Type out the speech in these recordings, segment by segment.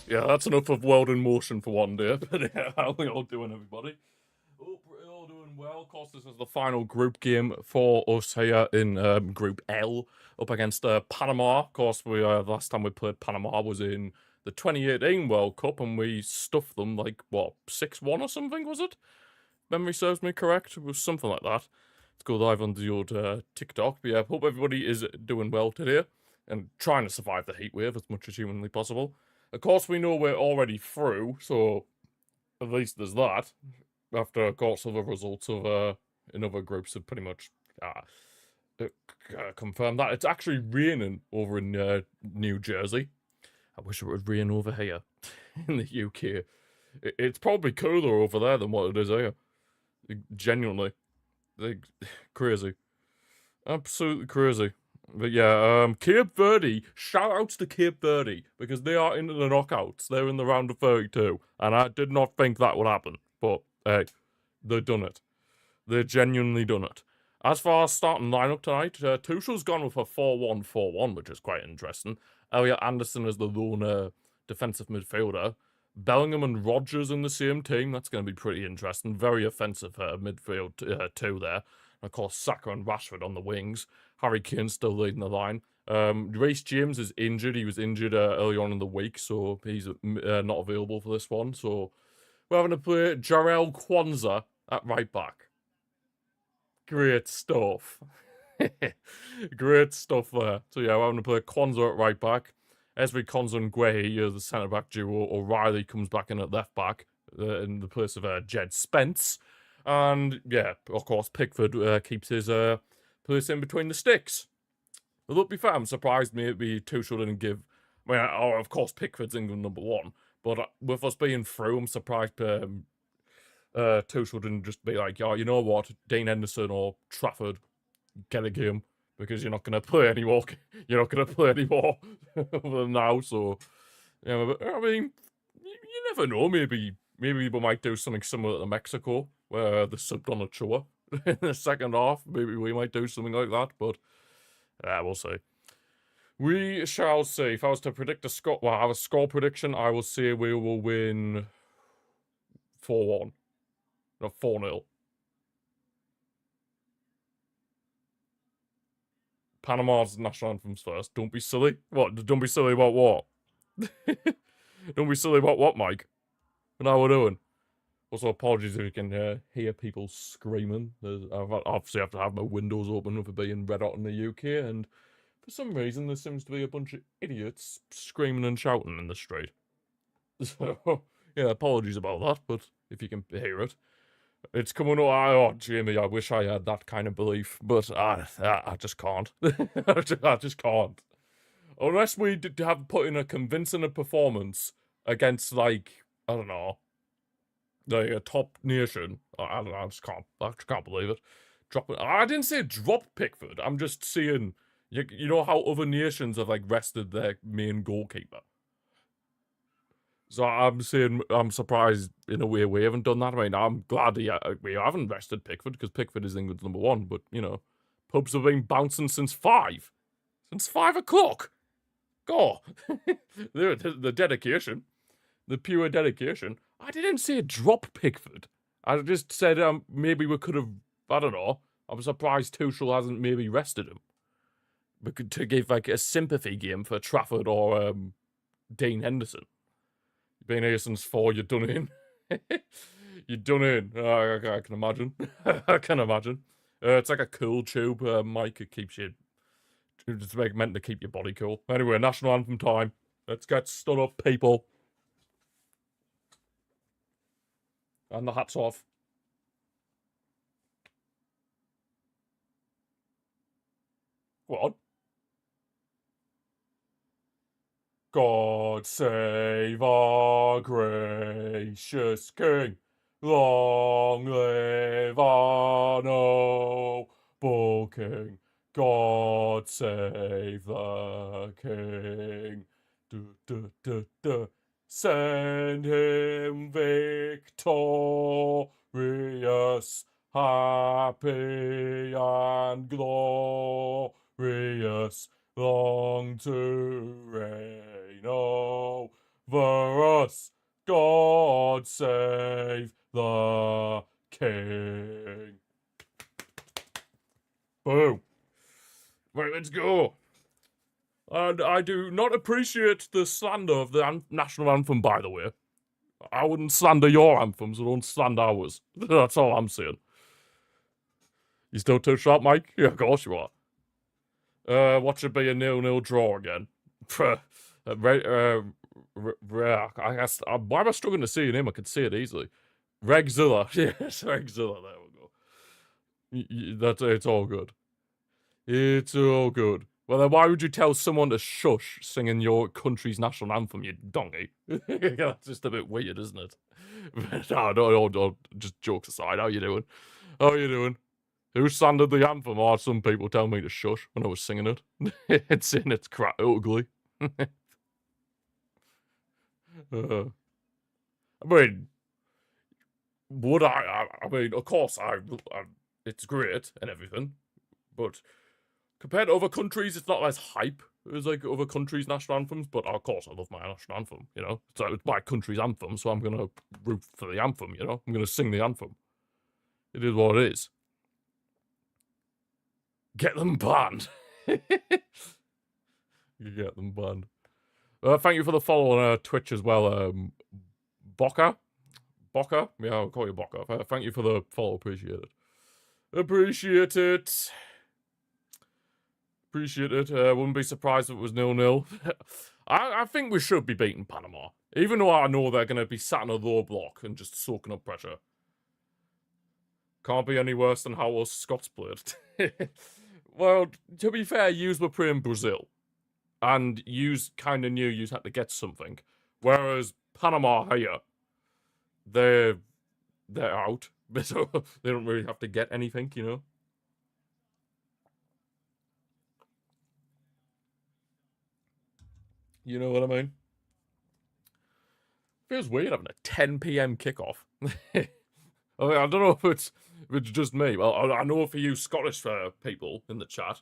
Yeah, that's enough of world in motion for one day. But yeah, how are we all doing, everybody? Hope we're all doing well. Of course, this is the final group game for us here in Group L, up against Panama. Of course, we last time we played Panama was in the 2018 World Cup, and we stuffed them like what 6-1 or something, was it? Memory serves me correct. It was something like that. Let's go live on the old TikTok. But yeah, hope everybody is doing well today and trying to survive the heat wave as much as humanly possible. Of course, we know we're already through, so at least there's that. After, of course, other results of in other groups have pretty much confirmed that. It's actually raining over in New Jersey. I wish it would rain over here in the UK. It's probably cooler over there than what it is here. Genuinely. Like, crazy. Absolutely crazy. But yeah, Cape Verde, shout outs to Cape Verde, because they are into the knockouts. They're in the round of 32, and I did not think that would happen. But, hey, they've done it. They've genuinely done it. As far as starting lineup tonight, Tuchel's gone with a 4-1-4-1, which is quite interesting. Elliot Anderson is the lone defensive midfielder. Bellingham and Rodgers in the same team. That's going to be pretty interesting. Very offensive midfield too there. And of course, Saka and Rashford on the wings. Harry Kane still leading the line. Reece James is injured. He was injured early on in the week, so he's not available for this one. So we're having to play Jarell Kwanzaa at right back. Great stuff. Great stuff there. So yeah, we're having to play Kwanzaa at right back. Esri Konza and Guehi are the centre-back duo. O'Reilly comes back in at left-back in the place of Jed Spence. And, yeah, of course, Pickford keeps his place in between the sticks. Although, to be fair, I'm surprised maybe Tuchel didn't give... I mean, of course, Pickford's England #1. But with us being through, I'm surprised Tuchel didn't just be like, oh, you know what, Dean Henderson or Trafford, get a game. Because you're not going to play anymore. You're not going to play anymore now. So, yeah, but, I mean, you never know. Maybe we might do something similar to Mexico, where they subbed on Ochoa in the second half. Maybe we might do something like that. But we'll see. We shall see. If I was to predict I have a score prediction. I will say we will win 4-1, not 4-0. Panama's national anthems first. Don't be silly. What? Don't be silly about what? Don't be silly about what, Mike? What are we doing? Also, apologies if you can hear people screaming. Obviously, I have to have my windows open with it being red hot in the UK, and for some reason, there seems to be a bunch of idiots screaming and shouting in the street. So, yeah, apologies about that, but if you can hear it. It's coming up. Oh, Jamie, I wish I had that kind of belief, but I just can't. I just can't. Unless we have put in a convincing performance against, like, I don't know, a top nation. I don't know. I just can't believe it. I didn't say drop Pickford. I'm just saying, you know how other nations have like rested their main goalkeeper. So I'm saying I'm surprised in a way we haven't done that. I mean, I'm glad we haven't rested Pickford because Pickford is England's #1. But you know, pubs have been bouncing since 5 o'clock. God, the dedication, the pure dedication. I didn't say drop Pickford. I just said maybe we could have. I don't know. I'm surprised Tuchel hasn't maybe rested him. But to give like a sympathy game for Trafford or Dean Henderson. You've been here since 4. You're done in. You're done in. I can imagine. I can imagine. It's like a cool tube, Mike. It keeps you. It's meant to keep your body cool. Anyway, national anthem time. Let's get stood up, people. And the hat's off. Go on. God save our gracious King. Long live our noble King. God save the King. Send him victorious, happy and glorious, long to reign over us. God save the king. Boom. Right, let's go. And I do not appreciate the slander of the national anthem, by the way. I wouldn't slander your anthem, so don't slander ours. That's all I'm saying. You still too sharp, Mike? Yeah, of course you are. Watch it be a 0-0 draw again. I guess, why am I struggling to see your name? I could see it easily. Regzilla. Yes, Regzilla. There we go. It's all good. It's all good. Well, then why would you tell someone to shush singing your country's national anthem, you donkey? That's just a bit weird, isn't it? No, just jokes aside. How you doing? How you doing? Who slandered the anthem? Oh, some people tell me to shush when I was singing it. It's crap ugly. I mean, would I mean, of course, it's great and everything, but compared to other countries, it's not as hype as like other countries' national anthems. But of course, I love my national anthem. You know, so it's my country's anthem, so I'm gonna root for the anthem. You know, I'm gonna sing the anthem. It is what it is. Get them banned. You get them banned. Thank you for the follow on Twitch as well, Boca. Yeah, I'll call you Boca. Thank you for the follow. Appreciate it. Appreciate it. Wouldn't be surprised if it was 0-0. I think we should be beating Panama, even though I know they're going to be sat in a low block and just soaking up pressure. Can't be any worse than how us Scots played. Well, to be fair, yous were playing Brazil, and yous kind of knew yous had to get something. Whereas Panama here, they're out, so they don't really have to get anything, you know. You know what I mean? Feels weird having a 10 p.m. kickoff. I mean, I don't know if it's just me. Well, I know for you Scottish people in the chat,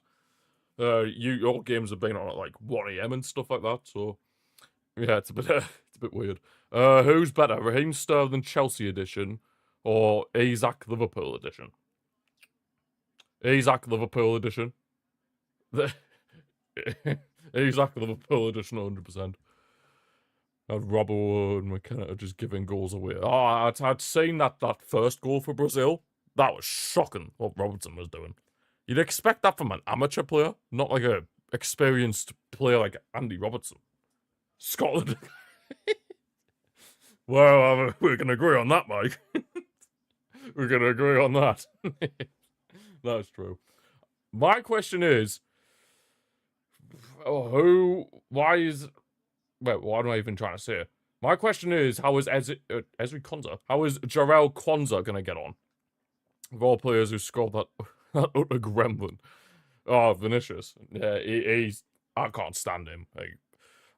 your games have been on at like 1 a.m. and stuff like that. So yeah, it's a bit weird. Who's better, Raheem Sterling Chelsea edition or Isaac Liverpool edition? Isaac Liverpool edition. Isaac Liverpool edition, 100%. Robbo and McKenna are just giving goals away. Oh, I'd seen that first goal for Brazil. That was shocking what Robertson was doing. You'd expect that from an amateur player, not like a experienced player like Andy Robertson. Scotland. Well, we can agree on that, Mike. We can agree on that. That's true. My question is, what am I even trying to say? My question is, how is Ezri Konsa? How is Jarell Kwanzaa going to get on? Of all players who scored that utter gremlin. Oh, Vinicius. Yeah, I can't stand him. Like,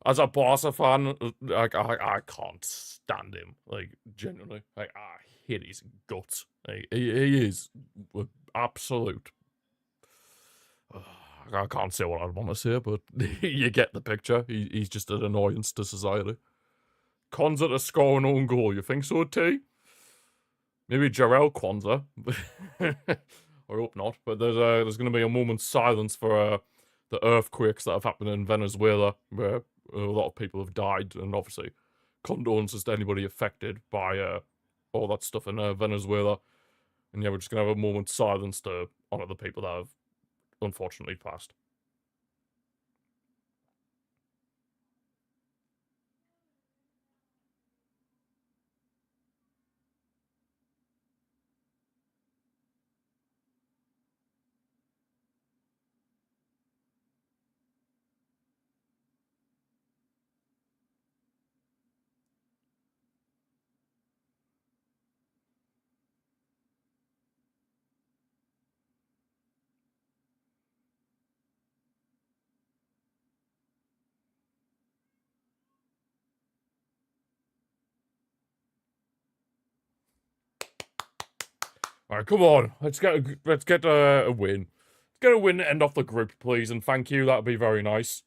as a Barca fan, like, I can't stand him. Like, genuinely. Like, I hate his guts. Like, he is absolute. I can't say what I want to say, but you get the picture. He's just an annoyance to society. Kwanzaa to score an own goal. You think so, T? Maybe Jarell Kwanzaa. I hope not. But there's going to be a moment's silence for the earthquakes that have happened in Venezuela, where a lot of people have died, and obviously condolences to anybody affected by all that stuff in Venezuela. And yeah, we're just going to have a moment's silence to honor the people that have unfortunately passed. All right, come on. Let's get a win. Let's get a win to end off the group, please, and thank you. That'd be very nice.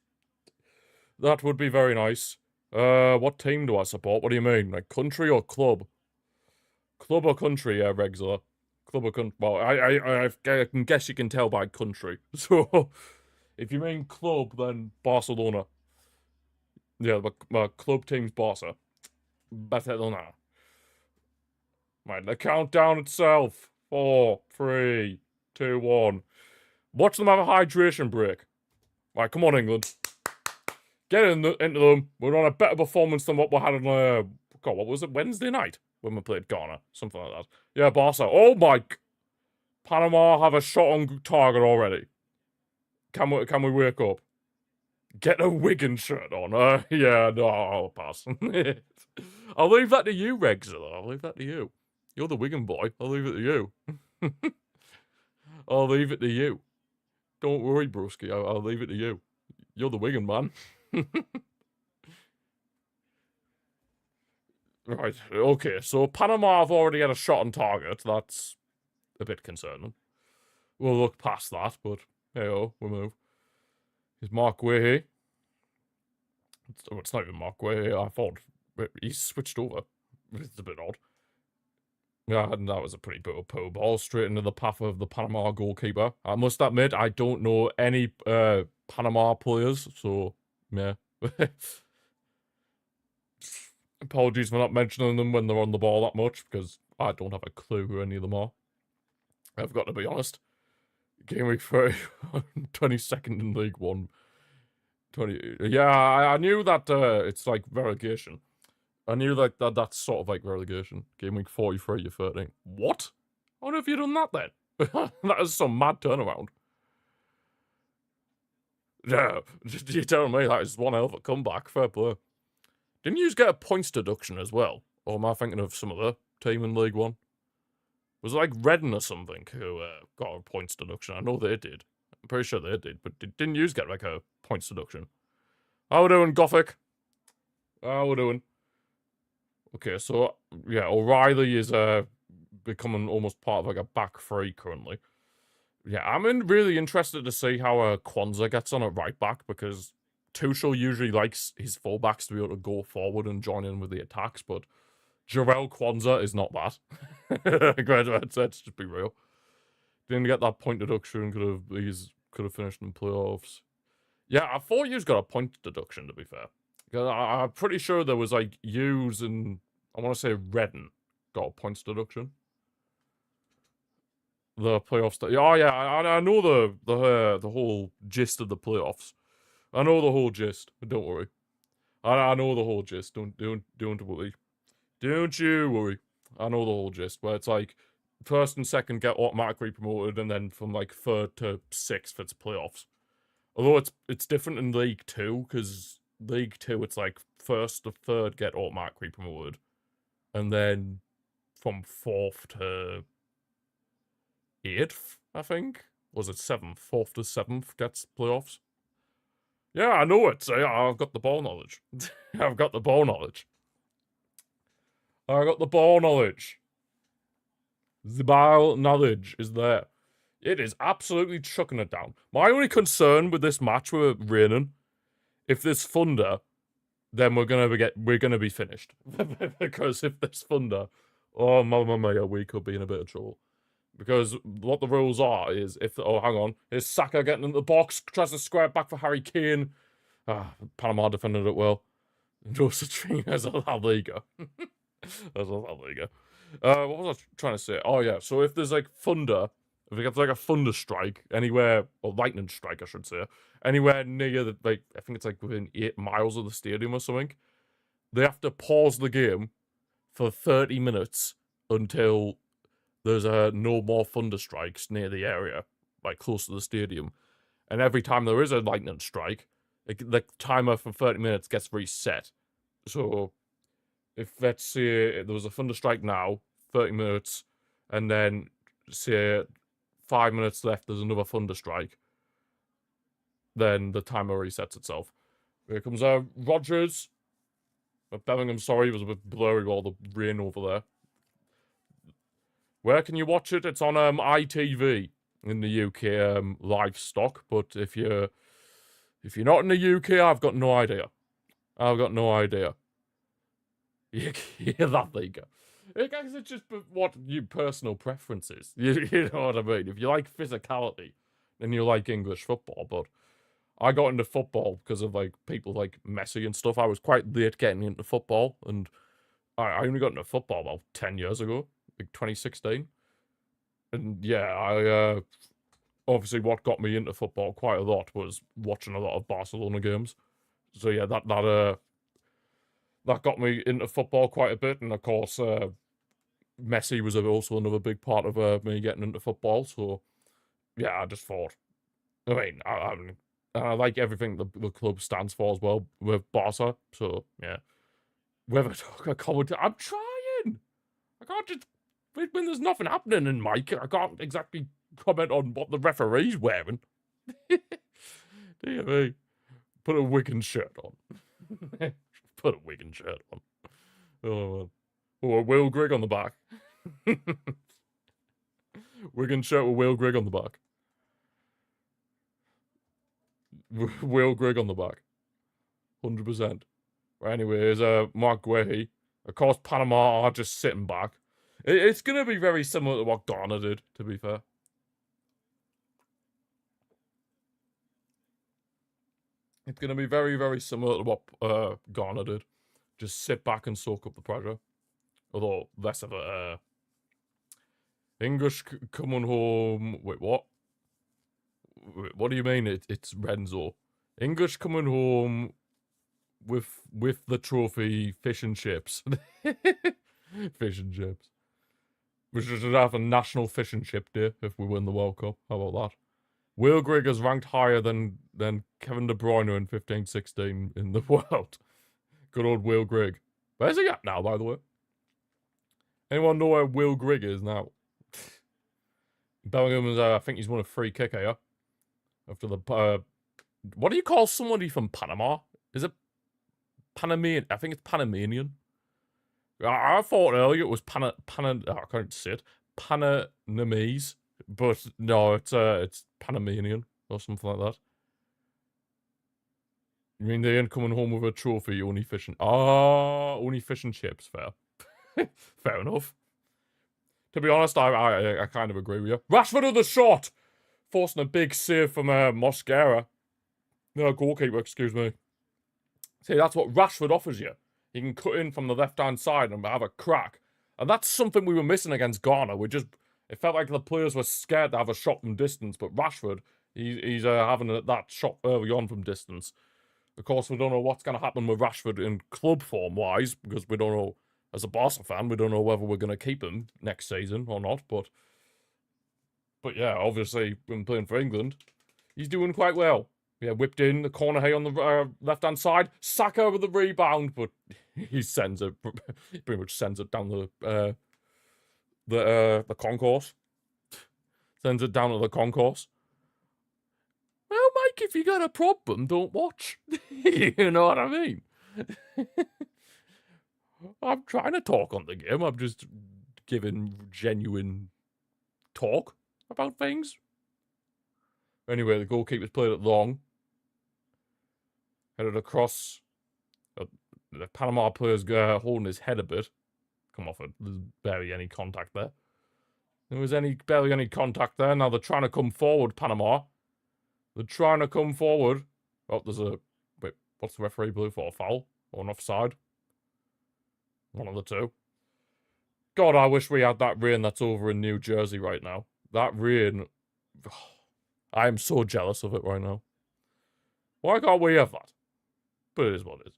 That would be very nice. What team do I support? What do you mean? Like country or club? Club or country, regular. Club or country. Well, I can guess you can tell by country. So, if you mean club, then Barcelona. Yeah, my club team's Barca. Barcelona. Right, the countdown itself. 4, 3, 2, 1. Watch them have a hydration break. Right, come on, England. Get into them. We're on a better performance than what we had on, God, what was it? Wednesday night? When we played Ghana. Something like that. Yeah, Barca. Oh my... Panama have a shot on target already. Can we wake up? Get a Wigan shirt on. Yeah, no, I'll pass. I'll leave that to you, Regs, though. I'll leave that to you. You're the Wigan boy. I'll leave it to you. I'll leave it to you. Don't worry, broski. I'll leave it to you. You're the Wigan man. Right, okay, so Panama have already had a shot on target. That's a bit concerning. We'll look past that, but hey-oh, we'll move. Is Mark Guehi? It's not even Mark Guehi. I thought he's switched over. It's a bit odd. Yeah, and that was a pretty poor ball straight into the path of the Panama goalkeeper. I must admit, I don't know any Panama players, so yeah. Apologies for not mentioning them when they're on the ball that much, because I don't have a clue who any of them are. I've got to be honest. Game week 30, 22nd in League 1. 20. Yeah, I knew that it's like relegation. I knew like that's sort of like relegation. Game week 43, you're 13. What? How have you done that then? That is some mad turnaround. Yeah, you're telling me that is one hell of a comeback. Fair play. Didn't you get a points deduction as well? Or am I thinking of some other team in League 1? Was it like Redden or something who got a points deduction? I know they did. I'm pretty sure they did. But didn't you get like a points deduction? How we doing, Gothic? How we doing? Okay, so, yeah, O'Reilly is becoming almost part of like a back three currently. Yeah, I'm really interested to see how Kwanzaa gets on at right back, because Tuchel usually likes his fullbacks to be able to go forward and join in with the attacks, but Jarell Kwanzaa is not that. Let's just be real. Didn't get that point deduction, could have finished in playoffs. Yeah, I thought you got a point deduction, to be fair. I'm pretty sure there was like Hughes and I want to say Redden got a points deduction. The playoffs. Oh yeah, I know the whole gist of the playoffs. I know the whole gist. Don't worry. I know the whole gist. Don't worry. Don't you worry. I know the whole gist. Where it's like first and second get automatically promoted, and then from like third to sixth it's playoffs. Although it's different in League 2, because League 2 it's like first to third get automatically promoted, and then from fourth to 8th, I think. Was it 7th? 4th to 7th gets playoffs. Yeah, I know it. I've got the ball knowledge. I've got the ball knowledge. I got the ball knowledge. The ball knowledge is there. It is absolutely chucking it down. My only concern with this match with raining, if there's thunder, then we're gonna be finished. Because if there's thunder, oh mamma mia, we could be in a bit of trouble. Because what the rules are is hang on, is Saka getting in the box, tries to square it back for Harry Kane. Panama defended it well. Jose as a La Liga. As a La Liga. What was I trying to say? Oh yeah, so if there's like thunder, if it gets like a thunder strike anywhere, or lightning strike I should say, anywhere near the, like, I think it's like within 8 miles of the stadium or something, they have to pause the game for 30 minutes until there's no more thunder strikes near the area, like close to the stadium. And every time there is a lightning strike, the timer for 30 minutes gets reset. So if, let's say, there was a thunder strike now, 30 minutes, and then, say, 5 minutes left, there's another thunder strike, then the timer resets itself. Here comes Rogers. Bellingham, sorry, it was a bit blurry with all the rain over there. Where can you watch it? It's on ITV in the UK, live stock. But if you're not in the UK, I've got no idea. I've got no idea. Yeah, there you go. I guess it's just what your personal preferences. You know what I mean? If you like physicality, then you like English football. But I got into football because of like people like Messi and stuff. I was quite late getting into football, and I only got into football about 10 years ago, like 2016. And yeah, I obviously what got me into football quite a lot was watching a lot of Barcelona games. So yeah, that got me into football quite a bit, and of course, Messi was also another big part of me getting into football. So yeah, I just thought. I mean, I like everything the club stands for as well with Barca. So yeah, whether I comment, I'm trying. I can't just when there's nothing happening in Mike. I can't exactly comment on what the referee's wearing. Dear me, put a Wigan shirt on. Put a Wigan shirt on. Oh man. Oh, a Will Grigg on the back. Wigan shirt with Will Grigg on the back. Will Grigg on the back. 100%. Anyways, Mark Guehi. Of course, Panama are just sitting back. It's going to be very similar to what Ghana did, to be fair. It's going to be very, very similar to what Ghana did. Just sit back and soak up the pressure. Although, less of a... English coming home... Wait, what? What do you mean it's Renzo? English coming home with the trophy, fish and chips. Fish and chips. We should have a national fish and chip day if we win the World Cup. How about that? Will Grigg is ranked higher than Kevin De Bruyne in 15-16 in the world. Good old Will Grigg. Where's he at now, by the way? Anyone know where Will Grigg is now? Bellingham's, I think he's won a free kick here. After the, what do you call somebody from Panama? Is it Panamanian? I think it's Panamanian. I thought earlier it was I can't say it. Panamese. But no, it's Panamanian or something like that. You mean they ain't coming home with a trophy, only fish and... only fish and chips, fair. Fair enough. To be honest, I kind of agree with you. Rashford with the shot! Forcing a big save from Mosquera. No, goalkeeper, excuse me. See, that's what Rashford offers you. He can cut in from the left-hand side and have a crack. And that's something we were missing against Ghana. It felt like the players were scared to have a shot from distance, but Rashford, he's having that shot early on from distance. Of course, we don't know what's going to happen with Rashford in club form-wise, because we don't know, as a Barca fan, we don't know whether we're going to keep him next season or not, but yeah, obviously, when playing for England, he's doing quite well. Yeah, whipped in the corner here on the left-hand side. Saka with the rebound, but he pretty much sends it down the concourse. Sends it down to the concourse. Well, Mike, if you got a problem, don't watch. You know what I mean? I'm trying to talk on the game. I'm just giving genuine talk about things. Anyway, the goalkeeper's played it long. Headed across. The Panama player's holding his head a bit. Come off it. There's barely any contact there. There was barely any contact there. Now they're trying to come forward, Panama. They're trying to come forward. Oh, there's a... Wait, what's the referee blue for? A foul? Or an offside? One of the two. God, I wish we had that rain that's over in New Jersey right now. That rain... I am so jealous of it right now. Why can't we have that? But it is what it is.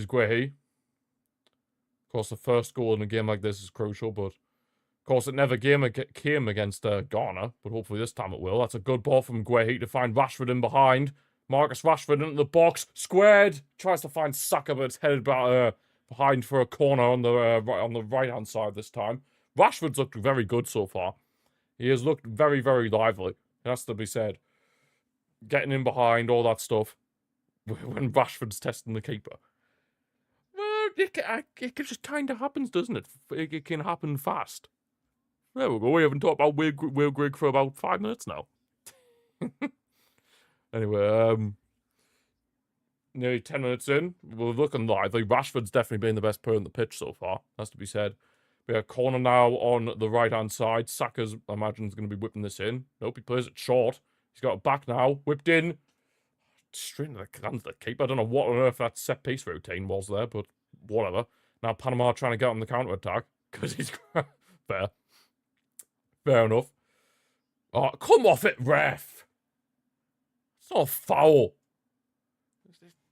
Is Guehi. Of course, the first goal in a game like this is crucial, but... Of course, it never came against Ghana, but hopefully this time it will. That's a good ball from Guehi to find Rashford in behind. Marcus Rashford into the box. Squared. Tries to find Saka, but it's headed behind for a corner on the right-hand side this time. Rashford's looked very good so far. He has looked very, very lively. It has to be said. Getting in behind, all that stuff. When Rashford's testing the keeper. Well, it just kind of happens, doesn't it? It can happen fast. There we go. We haven't talked about Will Grigg for about 5 minutes now. Anyway, nearly 10 minutes in. We're looking lively. Rashford's definitely been the best player on the pitch so far, has to be said. We have a corner now on the right-hand side. Saka's, I imagine, is going to be whipping this in. Nope, he plays it short. He's got it back now. Whipped in. Straight into the hands of the keeper. I don't know what on earth that set-piece routine was there, but whatever. Now Panama trying to get on the counter-attack, because he's... Fair. Fair enough. Oh, come off it, ref! It's not a foul.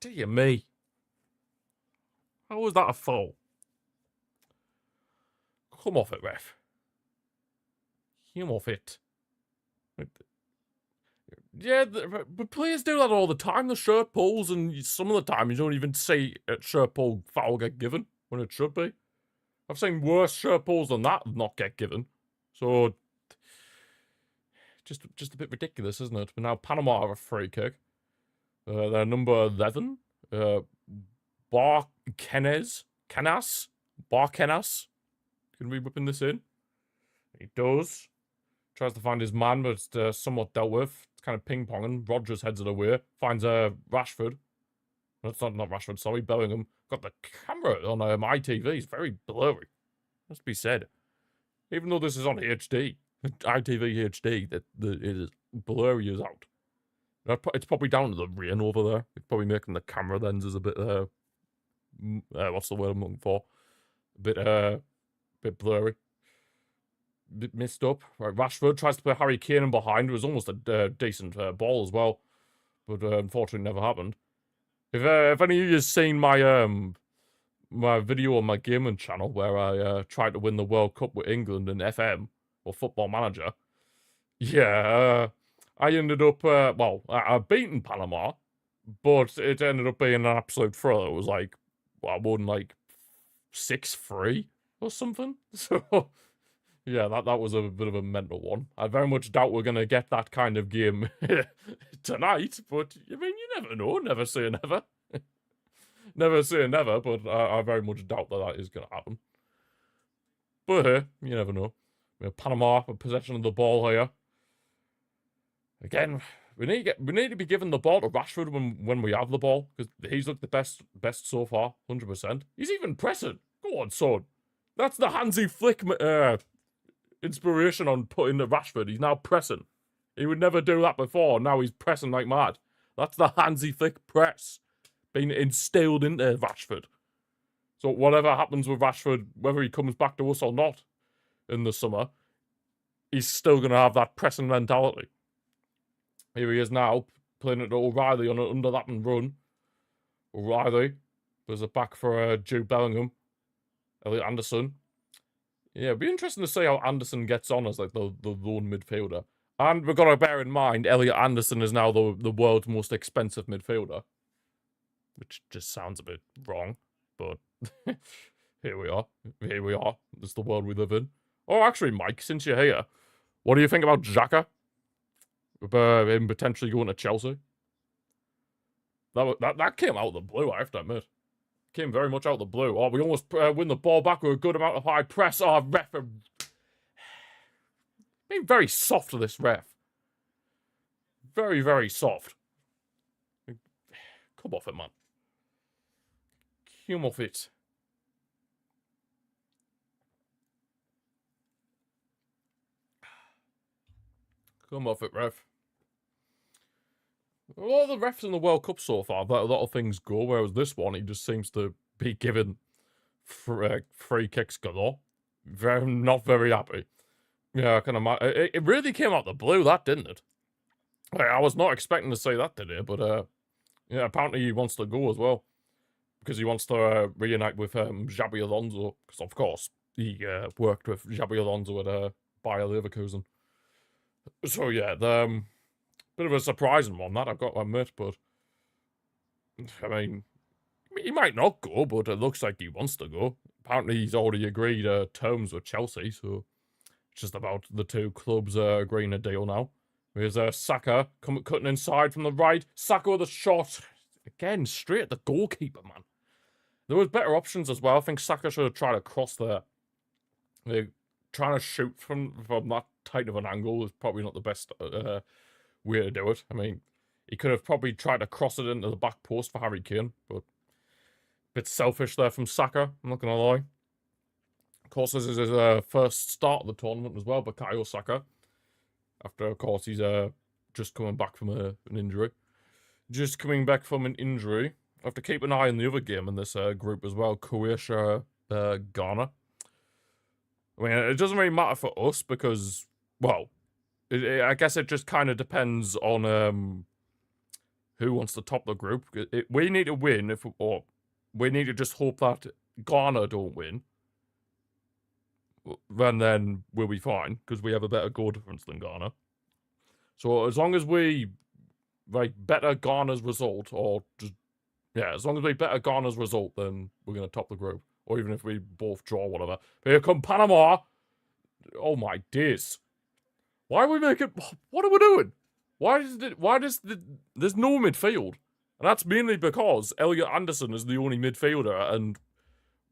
Dear me. How was that a foul? Come off it, ref. Come off it. Yeah, but players do that all the time. The shirt pulls, and some of the time you don't even see a shirt pull foul get given when it should be. I've seen worse shirt pulls than that not get given. So, just a bit ridiculous, isn't it? But now Panama have a free kick. They're number 11. Barkenas. Can we whipping this in? He does. Tries to find his man, but it's somewhat dealt with. It's kind of ping-ponging. Rodgers heads it away. Finds Rashford. That's not Rashford, sorry. Bellingham. Got the camera on my TV. It's very blurry. Must be said. Even though this is on HD. ITV HD, it is blurry as out. It's probably down to the rain over there. It's probably making the camera lenses a bit, what's the word I'm looking for? A bit blurry. Bit messed up. Right, Rashford tries to play Harry Kane in behind. It was almost a decent ball as well, but unfortunately never happened. If any of you have seen my my video on my gaming channel where I tried to win the World Cup with England in FM or Football Manager, yeah, I ended up well, I've beaten Panama, but it ended up being an absolute thrill. It was like, well, I won like 6-3 or something. So. Yeah, that was a bit of a mental one. I very much doubt we're going to get that kind of game tonight, but, I mean, you never know. Never say never. Never say never, but I very much doubt that is going to happen. But, hey, you never know. We have Panama for possession of the ball here. Again, we need to be giving the ball to Rashford when we have the ball, because he's looked the best so far, 100%. He's even pressing. Go on, son. That's the Hansi Flick inspiration on putting the Rashford. He's now pressing. He would never do that before. Now he's pressing like mad. That's the Hansi Flick press being instilled into Rashford. So whatever happens with Rashford, whether he comes back to us or not in the summer, he's still going to have that pressing mentality. Here he is now, playing it to O'Reilly on an underlapping run. O'Reilly. There's a back for Jude Bellingham. Elliot Anderson. Yeah, it'd be interesting to see how Anderson gets on as like the lone midfielder. And we've got to bear in mind, Elliot Anderson is now the world's most expensive midfielder. Which just sounds a bit wrong, but here we are. Here we are. It's the world we live in. Oh, actually, Mike, since you're here, what do you think about Xhaka? Him potentially going to Chelsea? That came out of the blue, I have to admit. Came very much out of the blue. Oh, we almost win the ball back with a good amount of high press. Oh, ref. Being very soft to this ref. Very, very soft. Come off it, man. Come off it. Come off it, ref. A lot of the refs in the World Cup so far, let a lot of things go, whereas this one, he just seems to be given free kicks galore. Not very happy. Yeah, I can imagine. It really came out of the blue, that, didn't it? I was not expecting to see that today, but yeah, apparently he wants to go as well. Because he wants to reunite with Xabi Alonso, because of course, he worked with Xabi Alonso at Bayer Leverkusen. So yeah, bit of a surprising one, that, I've got to admit, but I mean, he might not go, but it looks like he wants to go. Apparently, he's already agreed terms with Chelsea, so it's just about the two clubs agreeing a deal now. Here's Saka cutting inside from the right. Saka with a shot. Again, straight at the goalkeeper, man. There was better options as well. I think Saka should have tried to cross there. Trying to shoot from that tight of an angle is probably not the best way to do it. I mean, He could have probably tried to cross it into the back post for Harry Kane, but a bit selfish there from Saka, I'm not going to lie. Of course, this is his first start of the tournament as well, Bukayo Saka. After, of course, he's just coming back from an injury. Just coming back from an injury. I have to keep an eye on the other game in this group as well, Croatia, Ghana. I mean, it doesn't really matter for us because, well, I guess it just kind of depends on who wants to top the group. We need to win, or we need to just hope that Ghana don't win. Then we'll be fine, because we have a better goal difference than Ghana. So as long as we, like, better Ghana's result, or just, yeah, as long as we better Ghana's result, then we're going to top the group. Or even if we both draw, whatever. But here come Panama! Oh my days. Why are we making, what are we doing? There's no midfield. And that's mainly because Elliot Anderson is the only midfielder, and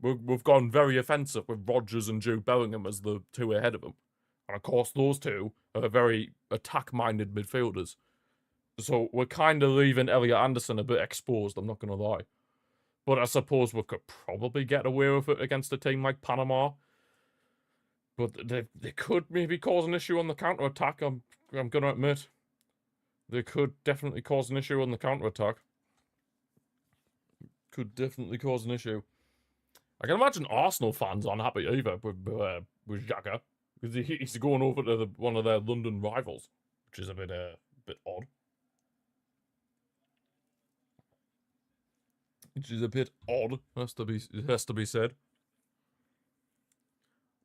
we've gone very offensive with Rodgers and Jude Bellingham as the two ahead of him. And of course, those two are very attack-minded midfielders. So we're kind of leaving Elliot Anderson a bit exposed, I'm not going to lie. But I suppose we could probably get away with it against a team like Panama. But they could maybe cause an issue on the counter-attack, I'm going to admit. They could definitely cause an issue on the counter-attack. Could definitely cause an issue. I can imagine Arsenal fans aren't happy either with Xhaka, because he's going over to one of their London rivals, which is a bit odd. Which is a bit odd, has to be said.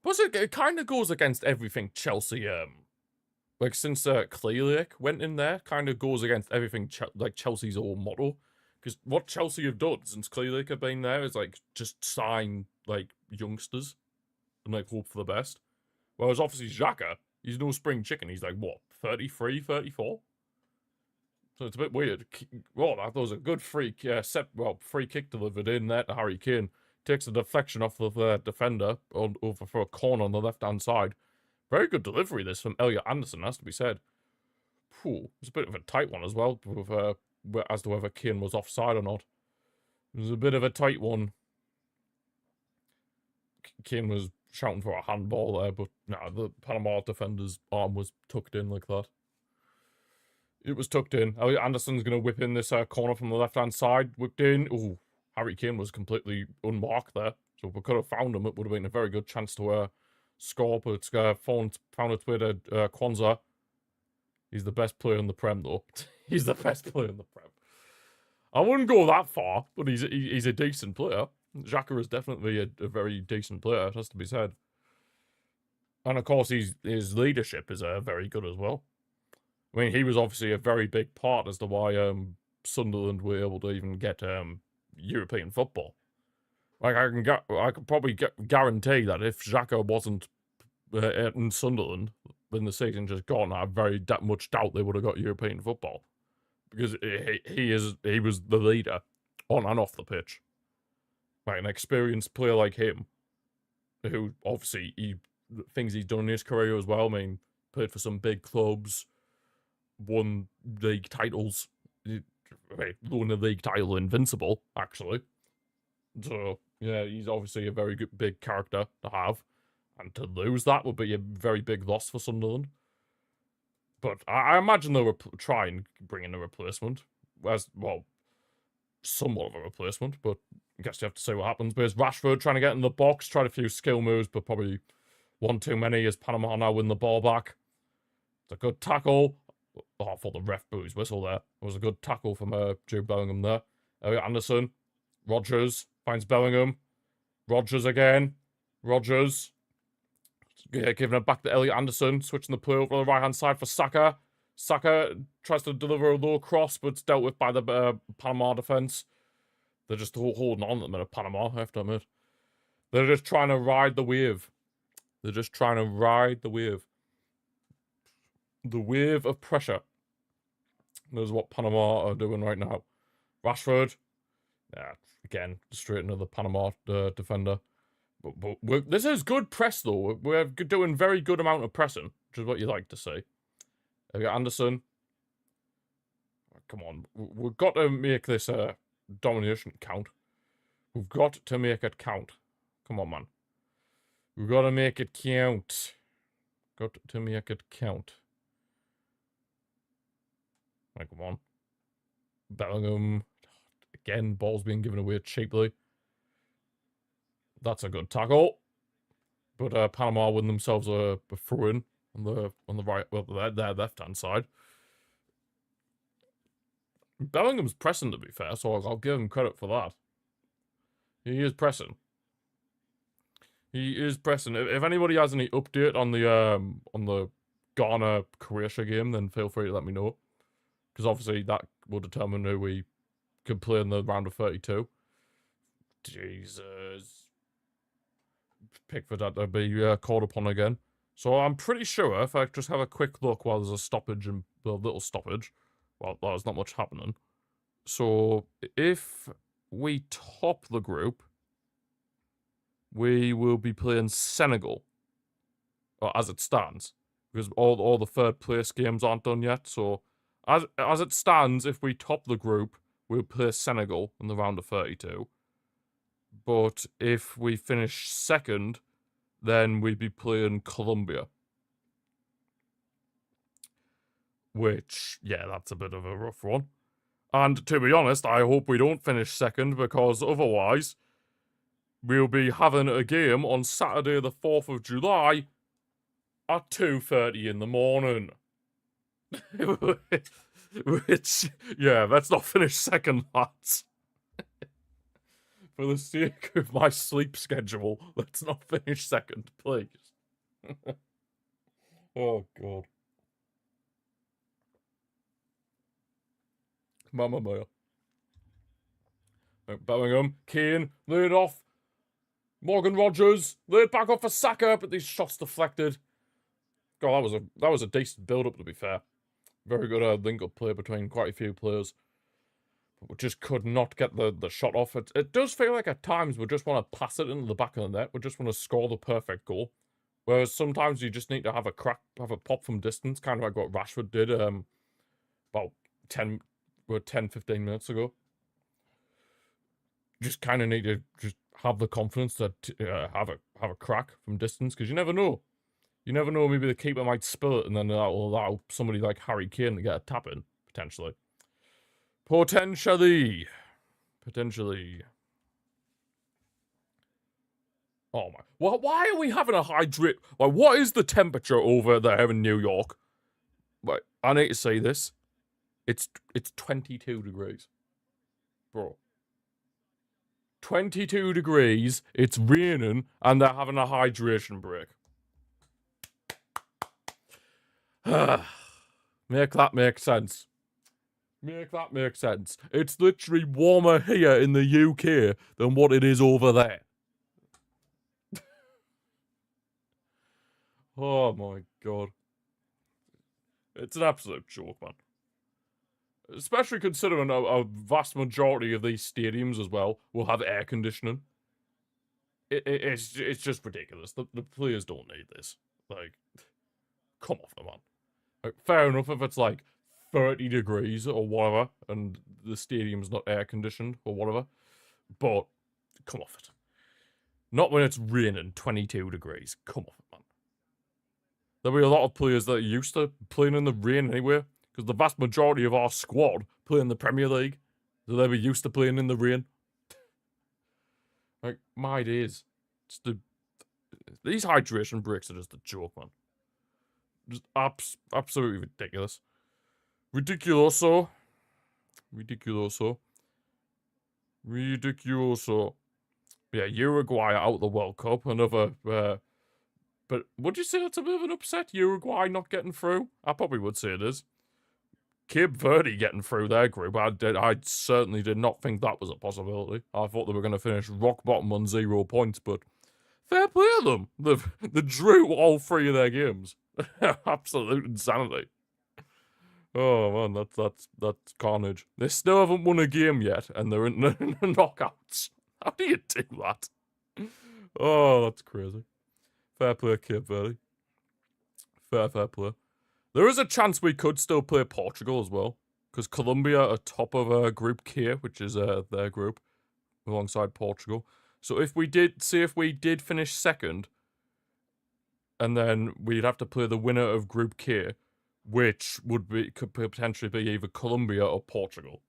Plus, it kind of goes against everything Chelsea, like since Clearlake went in there, kind of goes against everything like Chelsea's whole motto. Because what Chelsea have done since Clearlake have been there is, like, just sign, like, youngsters and, like, hope for the best. Whereas, obviously, Xhaka, he's no spring chicken. He's, like, what, 33, 34? So it's a bit weird. Well, that was a good free kick delivered in there to Harry Kane. Takes a deflection off the defender over for a corner on the left-hand side. Very good delivery, this, from Elliot Anderson, has to be said. Phew, it's a bit of a tight one as well, with as to whether Kane was offside or not. It was a bit of a tight one. Kane was shouting for a handball there, but nah, the Panama defender's arm was tucked in like that. It was tucked in. Elliot Anderson's going to whip in this corner from the left-hand side. Whipped in. Ooh, Harry Kane was completely unmarked there. So if we could have found him, it would have been a very good chance to score. But it's found its way to Kwanzaa. He's the best player in the Prem, though. He's the best player in the Prem. I wouldn't go that far, but he's a decent player. Xhaka is definitely a very decent player, it has to be said. And of course, his leadership is very good as well. I mean, he was obviously a very big part as to why Sunderland were able to even get European football. Like, I could probably guarantee that if Xhaka wasn't in Sunderland, when the season just gone, I have very much doubt they would have got European football, because he was the leader on and off the pitch. Like, an experienced player like him, who obviously things he's done in his career as well. I mean, played for some big clubs, won league titles, won the league title Invincible, actually. So yeah, he's obviously a very good big character to have. And to lose that would be a very big loss for Sunderland. But I imagine they'll try and bring in a replacement. As, well, somewhat of a replacement, but I guess you have to see what happens. But it's Rashford trying to get in the box, tried a few skill moves, but probably one too many as Panama now win the ball back. It's a good tackle. Oh, I thought the ref blew his whistle there. It was a good tackle from Jude Bellingham there. Elliot Anderson. Rodgers finds Bellingham. Rodgers again. Rodgers. Yeah, giving it back to Elliot Anderson, switching the play over on the right-hand side for Saka. Saka tries to deliver a low cross, but it's dealt with by the Panama defence. They're just holding on at the minute, Panama, I have to admit. They're just trying to ride the wave. They're just trying to ride the wave. The wave of pressure. That is what Panama are doing right now. Rashford. Yeah, again, straight into the Panama defender. But this is good press, though. We're doing very good amount of pressing, which is what you like to see. Anderson. come on. We've got to make this domination count. We've got to make it count. Come on, man. We've got to make it count. Got to make it count. Right, come on. Bellingham. Again, ball's being given away cheaply. That's a good tackle. But Panama win themselves a throw-in on the right, well, their left-hand side. Bellingham's pressing, to be fair, so I'll give him credit for that. He is pressing. He is pressing. If anybody has any update on the Ghana-Croatia game, then feel free to let me know. Because obviously that will determine who we can play in the round of 32. Jesus. Pickford had to be called upon again. So I'm pretty sure if I just have a quick look while there's a stoppage and a little stoppage, well, there's not much happening. So if we top the group, we will be playing Senegal, or as it stands, because all the third place games aren't done yet. So as it stands, if we top the group, we'll play Senegal in the round of 32. But if we finish second, then we'd be playing Colombia. Which, yeah, that's a bit of a rough one. And to be honest, I hope we don't finish second, because otherwise, we'll be having a game on Saturday the 4th of July at 2:30 in the morning. Which, yeah, let's not finish second, lads. For the sake of my sleep schedule, let's not finish second, please. Oh, God. Mamma mia. Bellingham, Kane, laid off. Morgan Rogers, laid back off for Saka, but these shots deflected. God, that was a decent build-up, to be fair. Very good link-up play between quite a few players. But we just could not get the shot off. It does feel like at times we just want to pass it into the back of the net. We just want to score the perfect goal. Whereas sometimes you just need to have a crack, have a pop from distance, kind of like what Rashford did about 10, 15 minutes ago. Just kind of need to just have the confidence to have a crack from distance, because you never know. You never know, maybe the keeper might spill it, and then that will allow somebody like Harry Kane to get a tap in, potentially. Potentially. Oh my. Well, why are we having a hydrate? Like, what is the temperature over there in New York? Like, I need to say this. It's 22 degrees. Bro. 22 degrees, it's raining, and they're having a hydration break. Make that make sense. Make that make sense. It's literally warmer here in the UK than what it is over there. Oh my God. It's an absolute joke, man. Especially considering a vast majority of these stadiums as well will have air conditioning. It's just ridiculous. The players don't need this. Like, come off the man. Like, fair enough if it's like 30 degrees or whatever, and the stadium's not air conditioned or whatever, but come off it. Not when it's raining 22 degrees. Come off it, man. There'll be a lot of players that are used to playing in the rain anyway, because the vast majority of our squad play in the Premier League, so they'll be used to playing in the rain. Like, my days. These hydration breaks are just a joke, man. Just absolutely ridiculous. Ridiculoso. Yeah, Uruguay out the World Cup. Another, but would you say that's a bit of an upset? Uruguay not getting through? I probably would say it is. Cape Verde getting through their group. I certainly did not think that was a possibility. I thought they were going to finish rock bottom on 0 points, but fair play to them. They drew all 3 of their games. Absolute insanity. Oh man, that's carnage. They still haven't won a game yet, and they're in the knockouts. How do you do that? Oh, that's crazy. Fair play, Cape Verde. Fair play. There is a chance we could still play Portugal as well. because Colombia are top of Group K, which is their group, alongside Portugal. So if we did finish second, and then we'd have to play the winner of Group K, which could potentially be either Colombia or Portugal.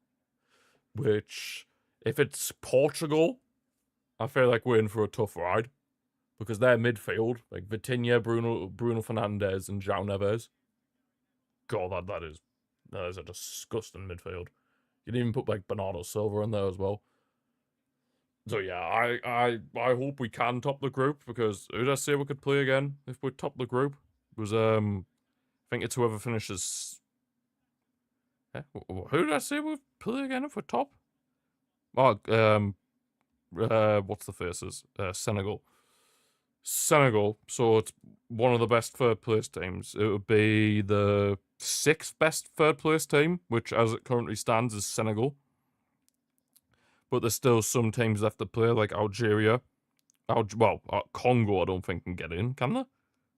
Which, if it's Portugal, I feel like we're in for a tough ride, because their midfield, like Vitinha, Bruno Fernandes, and João Neves. God, that is a disgusting midfield. You can even put like Bernardo Silva in there as well. So yeah, I hope we can top the group, because who did I say we could play again if we top the group? It was I think it's whoever finishes. Who did I say we'd play again if we're top? Oh, what's the faces? Senegal. Senegal. So it's one of the best third place teams. It would be the 6th best third place team, which as it currently stands is Senegal. But there's still some teams left to play, like Algeria. Congo I don't think can get in, can they?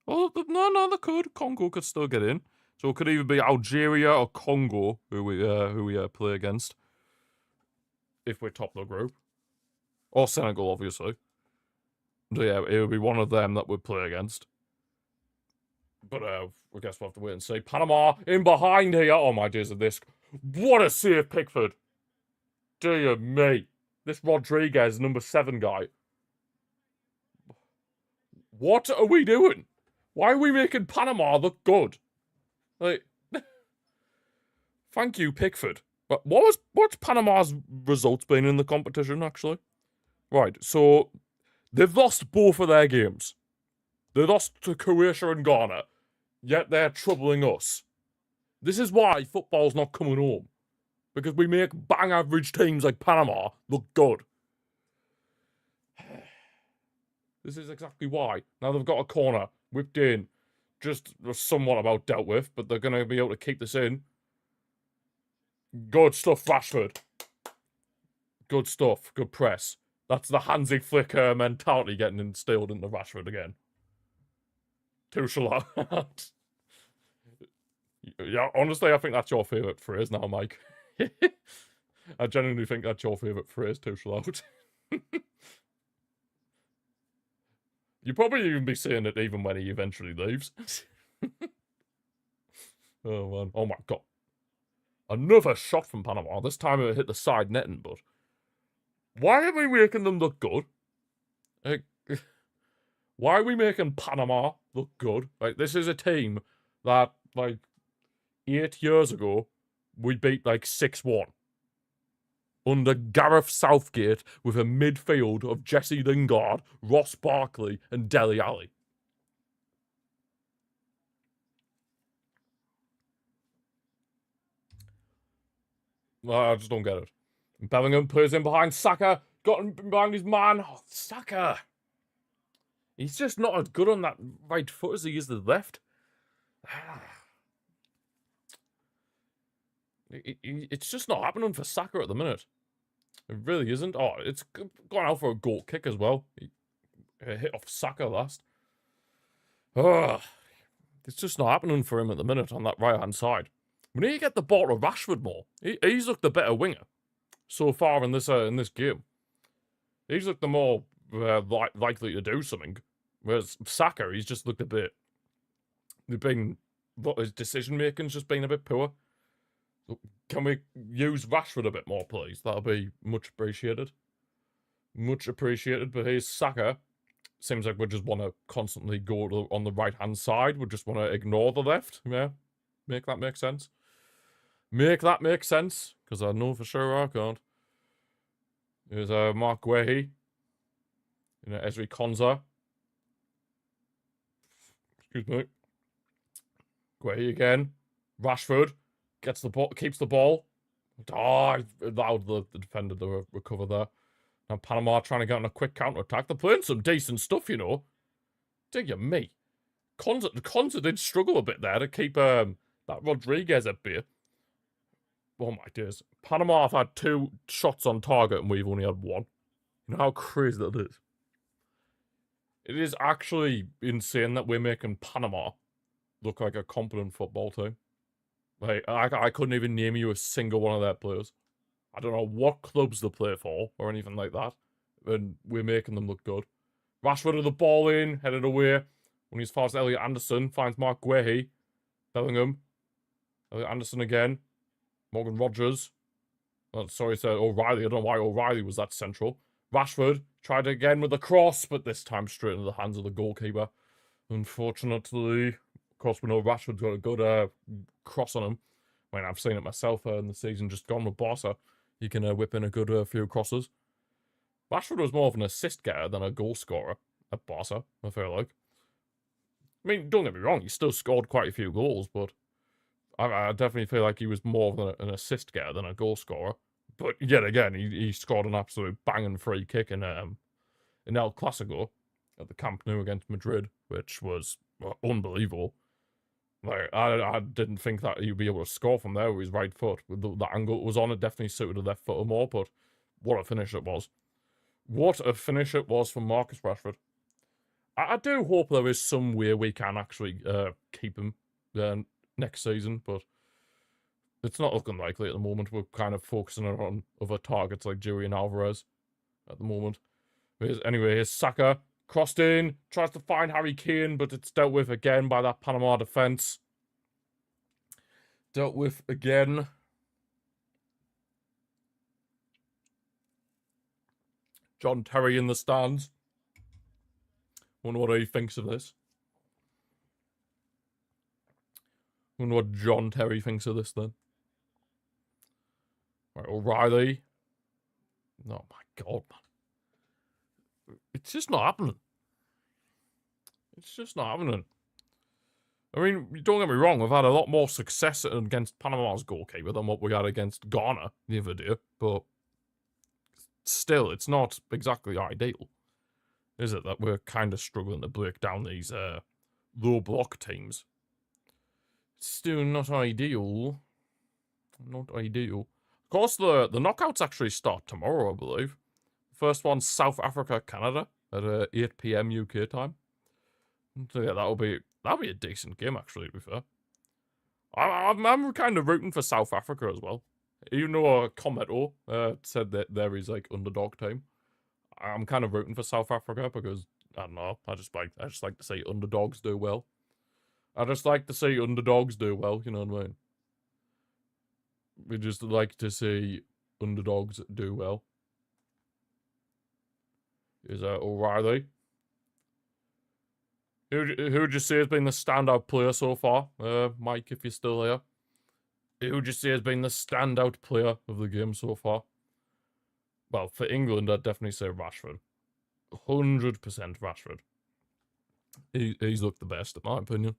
Oh, no, they could. Congo could still get in. So it could either be Algeria or Congo who we play against if we top the group. Or Senegal, obviously. So yeah, it would be one of them that we'd play against. But I guess we'll have to wait and see. Panama in behind here. Oh my days of this. What a save, Pickford. Dear me. This Rodriguez, number 7 guy. What are we doing? Why are we making Panama look good? Like, thank you, Pickford. But what's Panama's results been in the competition, actually? Right, so they've lost both of their games. They lost to Croatia and Ghana, yet they're troubling us. This is why football's not coming home. Because we make bang average teams like Panama look good. This is exactly why. Now they've got a corner, whipped in, just somewhat about dealt with, but they're going to be able to keep this in. Good stuff, Rashford. Good stuff, good press. That's the Hansi Flick mentality getting instilled into Rashford again. Tuchel out. Yeah, honestly, I think that's your favourite phrase now, Mike. I genuinely think that's your favourite phrase, Tuchel out. You'll probably even be saying it even when he eventually leaves. Oh, man. Oh, my God. Another shot from Panama. This time it hit the side netting, but... Why are we making them look good? Like, why are we making Panama look good? Like, this is a team that, like, 8 years ago, we beat, like, 6-1. Under Gareth Southgate with a midfield of Jesse Lingard, Ross Barkley, and Dele Alli. I just don't get it. Bellingham plays in behind Saka. Got him behind his man. Oh, Saka. He's just not as good on that right foot as he is the left. It's just not happening for Saka at the minute. It really isn't. Oh, it's gone out for a goal kick as well. He hit off Saka last. It's just not happening for him at the minute on that right-hand side. We need to get the ball to Rashford more. He's looked the better winger so far in this game. He's looked the more likely to do something. Whereas Saka, he's just looked a bit... his decision-making's just been a bit poor. So can we use Rashford a bit more, please? That'll be much appreciated. Much appreciated. But here's Saka. Seems like we just want to constantly go on the right-hand side. We just want to ignore the left. Yeah. Make that make sense. Make that make sense. Because I know for sure I can't. Here's Mark Guehi. Ezri Konza. Excuse me. Guehi again. Rashford. Gets the ball, keeps the ball. I allowed the defender to recover there. Now Panama trying to get on a quick counter-attack. They're playing some decent stuff, you know. Dear me. Konza did struggle a bit there to keep that Rodriguez at bay. Oh my days. Panama have had 2 shots on target and we've only had 1. You know how crazy that is? It is actually insane that we're making Panama look like a competent football team. Like, I couldn't even name you a single one of their players. I don't know what clubs they play for or anything like that. And we're making them look good. Rashford with the ball in, headed away. When he's fast, Elliot Anderson finds Mark Guehi. Bellingham. Elliot Anderson again. Morgan Rogers. Oh, sorry, sir. O'Reilly. I don't know why O'Reilly was that central. Rashford tried again with the cross, but this time straight into the hands of the goalkeeper. Unfortunately, of course, we know Rashford's got a good cross on him. I mean, I've seen it myself in the season just gone with Barca. He can whip in a good few crosses. Rashford was more of an assist getter than a goal scorer at Barca, I feel like. I mean, don't get me wrong, he still scored quite a few goals, but I definitely feel like he was more of an assist getter than a goal scorer. But yet again, he scored an absolute banging free kick in El Clasico at the Camp Nou against Madrid, which was unbelievable. Like, I didn't think that he'd be able to score from there with his right foot. With the angle it was on, it definitely suited the left foot more, but what a finish it was. What a finish it was from Marcus Rashford. I do hope there is some way we can actually keep him next season, but it's not looking likely at the moment. We're kind of focusing on other targets like Julian Alvarez at the moment. Anyway, here's Saka. Crossed in, tries to find Harry Kane, but it's dealt with again by that Panama defense. Dealt with again. John Terry in the stands. Wonder what he thinks of this. Wonder what John Terry thinks of this then. Right, O'Reilly. Oh my god, man. It's just not happening. It's just not happening. I mean, don't get me wrong, we've had a lot more success against Panama's goalkeeper than what we had against Ghana the other day, but still, it's not exactly ideal, is it, that we're kind of struggling to break down these low block teams. It's still not ideal. Not ideal. Of course, the knockouts actually start tomorrow, I believe. First one's South Africa, Canada at 8 PM UK time. So yeah, that'll be a decent game, actually, to be fair. I'm kind of rooting for South Africa as well. Even though Cometo said that there is like underdog team, I'm kind of rooting for South Africa because I don't know. I just like to see underdogs do well. I just like to see underdogs do well. You know what I mean? We just like to see underdogs do well. Is that O'Reilly? Who would you say has been the standout player so far? Mike, if you're still here. Who would you say has been the standout player of the game so far? Well, for England, I'd definitely say Rashford. 100% Rashford. He's looked the best, in my opinion.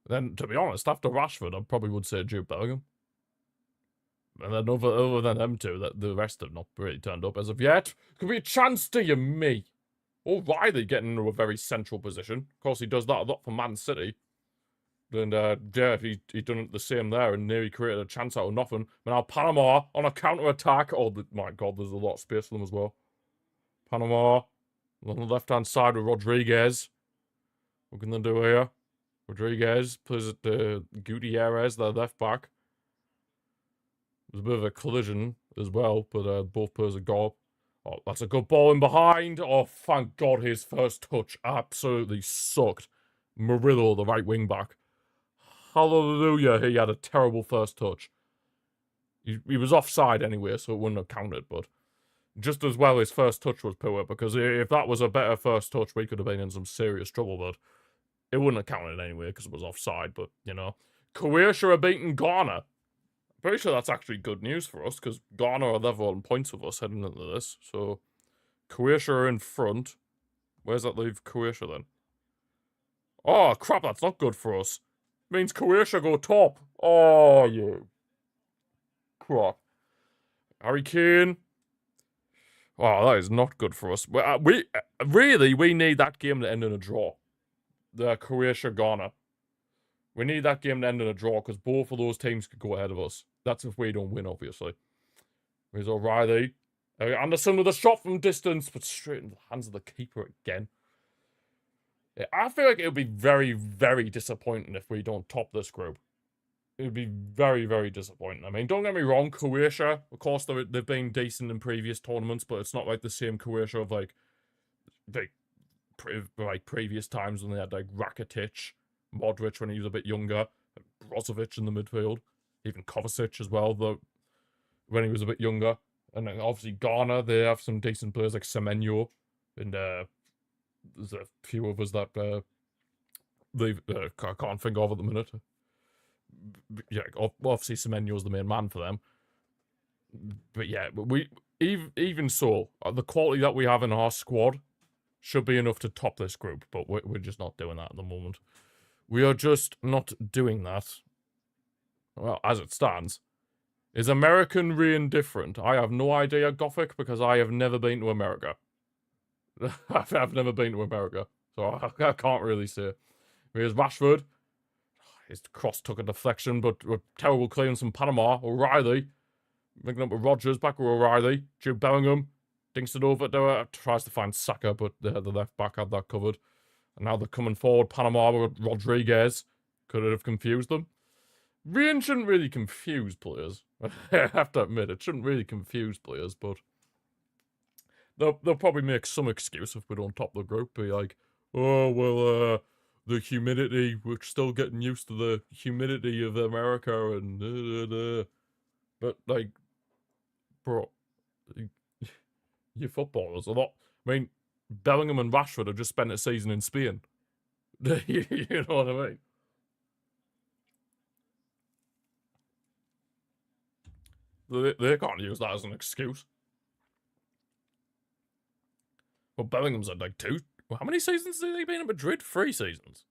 Then, to be honest, after Rashford, I probably would say Jude Bellingham. And then other than them two, the rest have not really turned up as of yet. Could be a chance to you, me. O'Reilly getting into a very central position. Of course, he does that a lot for Man City. And, yeah, he done it the same there and nearly created a chance out of nothing. But now Panama on a counter-attack. Oh, my God, there's a lot of space for them as well. Panama on the left-hand side with Rodriguez. What can they do here? Rodriguez plays at Gutierrez, their left-back. There's a bit of a collision as well, but both players are got up. Oh, that's a good ball in behind. Oh, thank God his first touch absolutely sucked. Murillo, the right wing-back. Hallelujah, he had a terrible first touch. He was offside anyway, so it wouldn't have counted, but just as well his first touch was poor, because if that was a better first touch, we could have been in some serious trouble, but it wouldn't have counted anyway, because it was offside, but, you know. Croatia are beating Ghana. Pretty sure that's actually good news for us, because Ghana are level on points with us heading into this, so Croatia are in front. Where's that leave Croatia, then? Oh, crap, that's not good for us. Means Croatia go top. Oh, you crap. Harry Kane. Oh, that is not good for us. We need that game to end in a draw. The Croatia-Ghana. We need that game to end in a draw because both of those teams could go ahead of us. That's if we don't win, obviously. Here's O'Reilly. Anderson with a shot from distance, but straight into the hands of the keeper again. Yeah, I feel like it would be very, very disappointing if we don't top this group. it'd be very, very disappointing. I mean, don't get me wrong, Croatia, of course, they've been decent in previous tournaments, but it's not like the same Croatia of like previous times when they had like Rakitic, Modric when he was a bit younger, Brozovic in the midfield, even Kovacic as well, though when he was a bit younger. And then obviously Ghana, they have some decent players like Semenyo, and there's a few others that I can't think of at the minute. Yeah, obviously Semenyo's the main man for them. But yeah, we even so, the quality that we have in our squad should be enough to top this group, but we're just not doing that at the moment. We are just not doing that. Well, as it stands. Is American Rain different? I have no idea, Gothic, because I have never been to America. I've never been to America, so I can't really say. Here's Rashford. His cross took a deflection, but with terrible clearance from Panama. O'Reilly. Making up with Rodgers, back with O'Reilly. Jude Bellingham. Dinks it over to tries to find Saka, but the left back had that covered. And now they're coming forward. Panama with Rodriguez. Could it have confused them? Rain shouldn't really confuse players. I have to admit, it shouldn't really confuse players, but they'll probably make some excuse if we don't top the group. Be like, oh, well, the humidity, we're still getting used to the humidity of America and But, like, bro, your footballers a lot. I mean, Bellingham and Rashford have just spent a season in Spain. You know what I mean? They can't use that as an excuse. Well, Bellingham's had like two. Well, how many seasons have they been at Madrid? 3 seasons.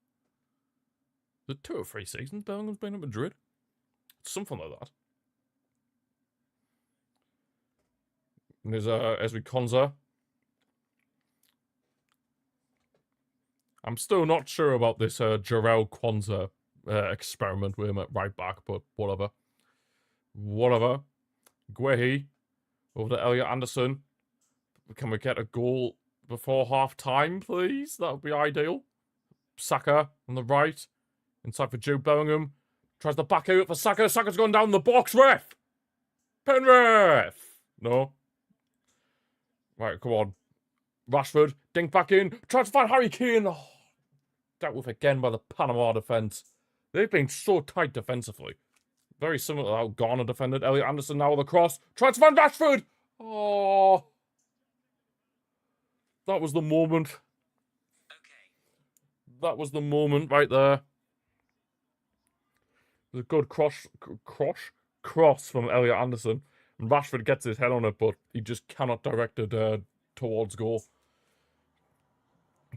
Is it 2 or 3 seasons Bellingham's been at Madrid? Something like that. And there's Ezri Konza. I'm still not sure about this Jarrell Kwanzaa experiment with him at right back, but whatever. Whatever. Guehi over to Elliot Anderson. Can we get a goal before half time, please? That would be ideal. Saka on the right. Inside for Jude Bellingham. Tries to back out for Saka. Saka's gone down the box. Ref! Penref! No. Right, come on. Rashford. Dink back in. Tries to find Harry Kane. Oh, dealt with again by the Panama defence. They've been so tight defensively. Very similar to how Ghana defended. Elliot Anderson now with a cross. Tries to find Rashford. Oh. That was the moment. Okay. That was the moment right there. It was a good cross from Elliot Anderson. And Rashford gets his head on it, but he just cannot direct it towards goal.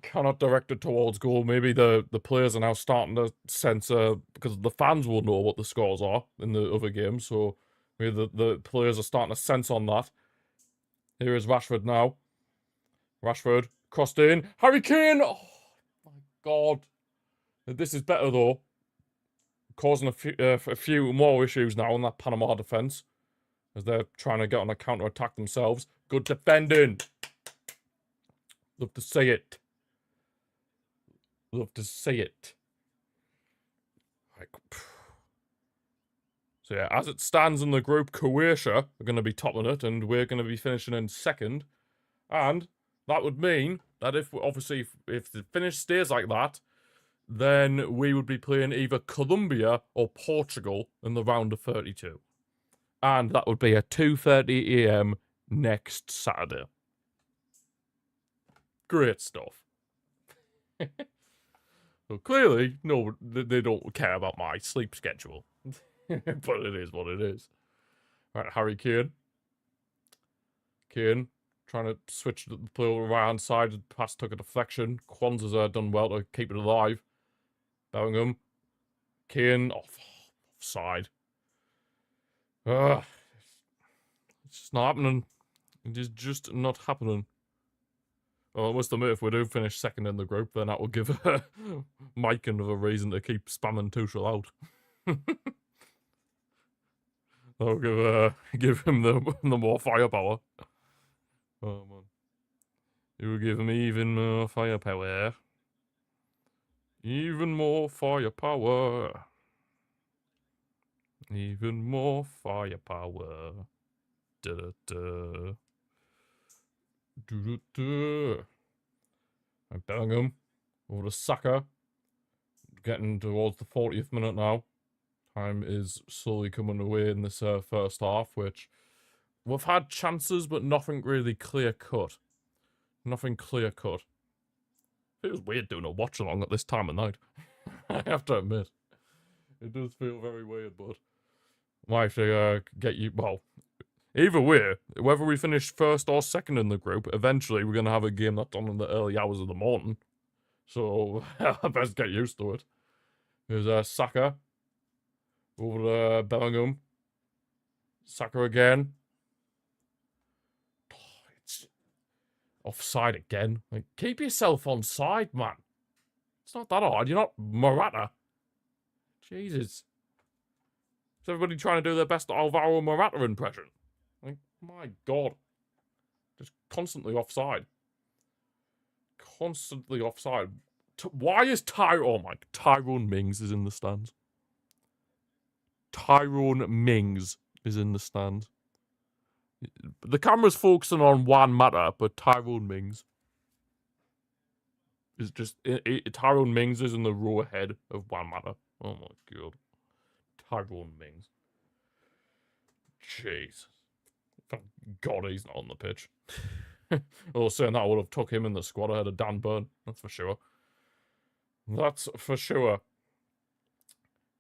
Cannot direct it towards goal. Maybe the players are now starting to sense, because the fans will know what the scores are in the other games, so maybe the players are starting to sense on that. Here is Rashford now. Rashford, crossed in. Harry Kane! Oh, my God. This is better, though. Causing a few more issues now on that Panama defence, as they're trying to get on a counter-attack themselves. Good defending. Love to see it. Love to see it. Like, so yeah, as it stands in the group, Croatia are going to be topping it, and we're going to be finishing in second. And that would mean that if the finish stays like that, then we would be playing either Colombia or Portugal in the round of 32. And that would be at 2:30 AM next Saturday. Great stuff. So clearly, no, they don't care about my sleep schedule. But it is what it is. Right, Harry Kane. Kane trying to switch the play over the right hand side. Pass took a deflection. Kwanzaa's done well to keep it alive. Bellingham. Kane offside. It's just not happening. It is just not happening. Well, I must admit, if we do finish second in the group, then that will give Mike another reason to keep spamming Tuchel out. That'll give him the more firepower. Oh man, it will give him even more firepower. Even more firepower. Even more firepower. Da-da-da. Do-do-do. And Bellingham over to Saka. Getting towards the 40th minute now. Time is slowly coming away in this first half, which we've had chances, but nothing really clear cut. Nothing clear cut. It was weird doing a watch along at this time of night. I have to admit. It does feel very weird, but might get you. Well, either way, whether we finish first or second in the group, eventually we're going to have a game that's on in the early hours of the morning. So I best get used to it. There's Saka. Over to Bellingham. Saka again. Oh, it's offside again. Like, keep yourself on side, man. It's not that hard. You're not Morata. Jesus. Is everybody trying to do their best Alvaro Morata impression? Like, my God. Just constantly offside. Constantly offside. Why is Tyrone Mings is in the stands. Tyrone Mings is in the stands. The camera's focusing on Juan Mata, but Tyrone Mings is just... Tyrone Mings is in the row ahead of Juan Mata. Oh my God. Tyrone Mings. Jeez. Thank God he's not on the pitch. Well, saying that, I would have took him in the squad ahead of Dan Burn. That's for sure. That's for sure.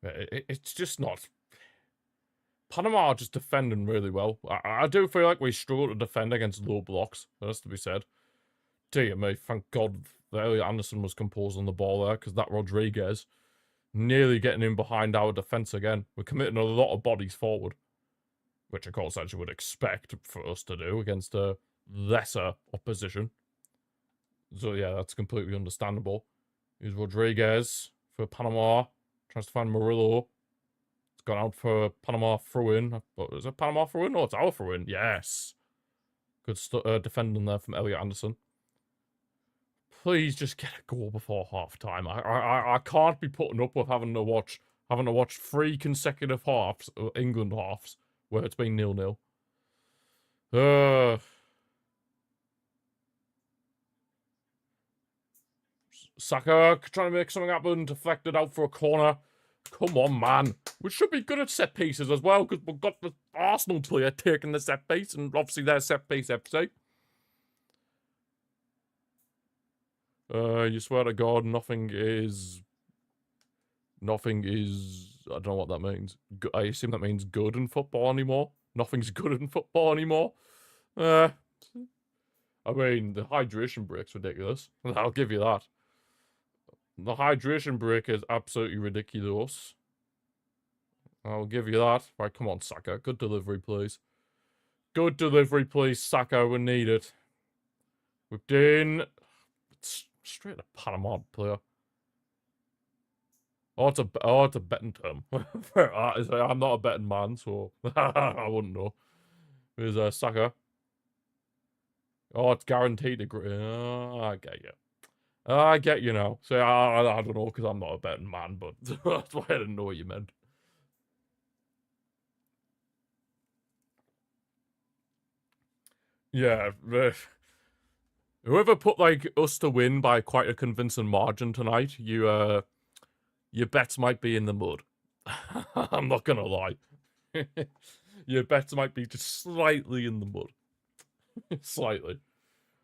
It's just not... Panama are just defending really well. I do feel like we struggle to defend against low blocks. That has to be said. Dear me, thank God Elliot Anderson was composed on the ball there, because that Rodriguez nearly getting in behind our defence again. We're committing a lot of bodies forward, which of course as you would expect for us to do against a lesser opposition. So yeah, that's completely understandable. Here's Rodriguez for Panama. Tries to find Murillo. It's gone out for Panama throw-in. Is it Panama throw-in? No, it's our throw-in. Yes. Good defending there from Elliot Anderson. Please just get a goal before half-time. I can't be putting up with having to watch 3 consecutive halves, England halves, where it's been 0-0. Saka trying to make something happen, deflected out for a corner. Come on, man. We should be good at set pieces as well, because we've got the Arsenal player taking the set piece, and obviously they're set piece FC. You swear to God, nothing is... I don't know what that means. I assume that means good in football anymore. Nothing's good in football anymore. I mean, the hydration break's ridiculous. I'll give you that. The hydration break is absolutely ridiculous. I'll give you that. Right, come on, Saka. Good delivery, please. Good delivery, please, Saka. We need it. Whipped in. Straight to Panama player. Oh, it's a betting term. I'm not a betting man, so I wouldn't know. There's Saka. Oh, it's guaranteed to agree. I get you. I get you now. So I don't know, because I'm not a betting man, but that's why I didn't know what you meant. Yeah, whoever put like us to win by quite a convincing margin tonight, your bets might be in the mud. I'm not gonna lie. Your bets might be just slightly in the mud. Slightly.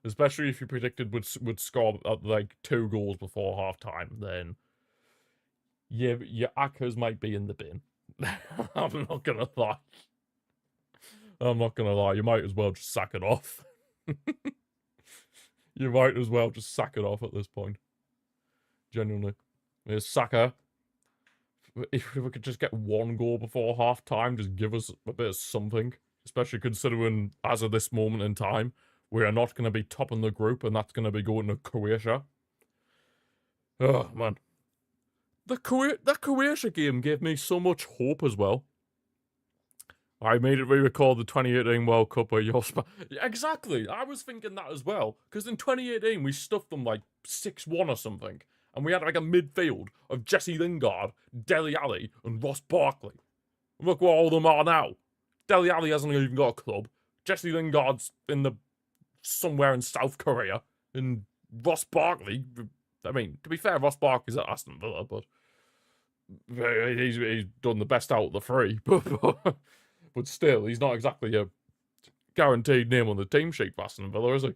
Especially if you predicted would score like 2 goals before half time, then your Akkers might be in the bin. I'm not gonna lie. I'm not gonna lie, you might as well just sack it off. You might as well just sack it off at this point. Genuinely. There's Saka. If we could just get 1 goal before half time, just give us a bit of something. Especially considering, as of this moment in time, we are not going to be top in the group, and that's going to be going to Croatia. Oh, man. The Croatia game gave me so much hope as well. I immediately recall the 2018 World Cup where you're... Exactly, I was thinking that as well. Because in 2018, we stuffed them like 6-1 or something. And we had like a midfield of Jesse Lingard, Dele Alli, and Ross Barkley. Look what all of them are now. Dele Alli hasn't even got a club. Jesse Lingard's somewhere in South Korea. And Ross Barkley, I mean, to be fair, Ross Barkley's at Aston Villa, but he's done the best out of the three. But still, he's not exactly a guaranteed name on the team sheet for Aston Villa, is he?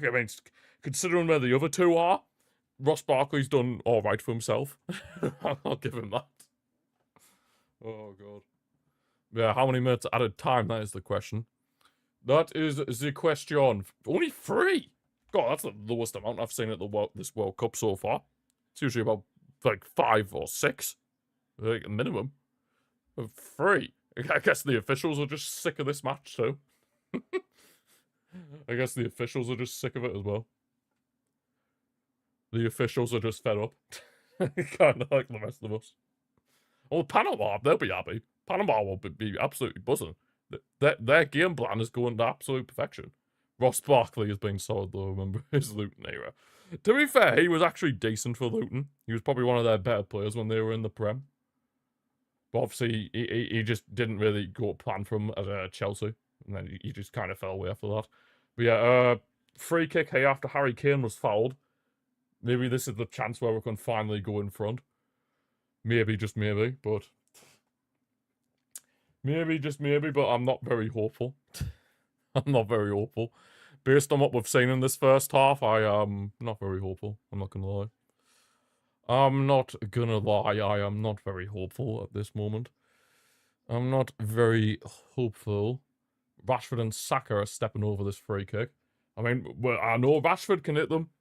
I mean, considering where the other two are, Ross Barkley's done all right for himself. I'll give him that. Oh, God. Yeah, how many minutes added time? That is the question. That is the question. Only 3? God, that's the lowest amount I've seen at this World Cup so far. It's usually about, like, 5 or 6. Like, minimum. 3. I guess the officials are just sick of this match, too. I guess the officials are just sick of it as well. The officials are just fed up. Kind of like the rest of us. Well, Panama, they'll be happy. Panama will be absolutely buzzing. Their game plan is going to absolute perfection. Ross Barkley has been solid, though, remember his Luton era. To be fair, he was actually decent for Luton. He was probably one of their better players when they were in the Prem. But obviously, he just didn't really go plan for him at Chelsea. And then he just kind of fell away after that. But yeah, free kick here after Harry Kane was fouled. Maybe this is the chance where we can finally go in front. Maybe, just maybe, but... Maybe, just maybe, but I'm not very hopeful. I'm not very hopeful. Based on what we've seen in this first half, I am not very hopeful. I'm not gonna lie. I'm not gonna lie, I am not very hopeful at this moment. I'm not very hopeful. Rashford and Saka are stepping over this free kick. I mean, I know Rashford can hit them.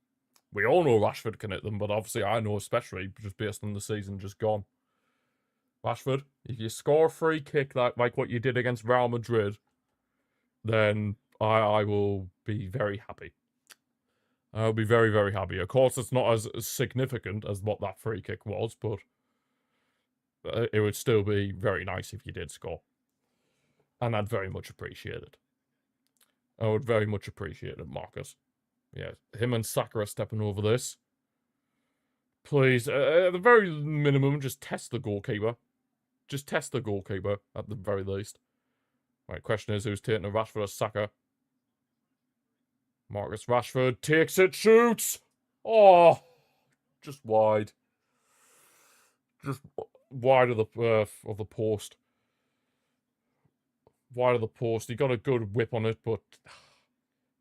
We all know Rashford can hit them, but obviously I know especially just based on the season just gone. Rashford, if you score a free kick like what you did against Real Madrid, then I will be very happy. I'll be very, very happy. Of course, it's not as significant as what that free kick was, but it would still be very nice if you did score. And I'd very much appreciate it. I would very much appreciate it, Marcus. Yeah, him and Saka are stepping over this. Please, at the very minimum, just test the goalkeeper. Just test the goalkeeper, at the very least. Right, question is, who's taking the Rashford or Saka? Marcus Rashford takes it, shoots! Oh! Just wide. Just wide of the post. Wide of the post. He got a good whip on it, but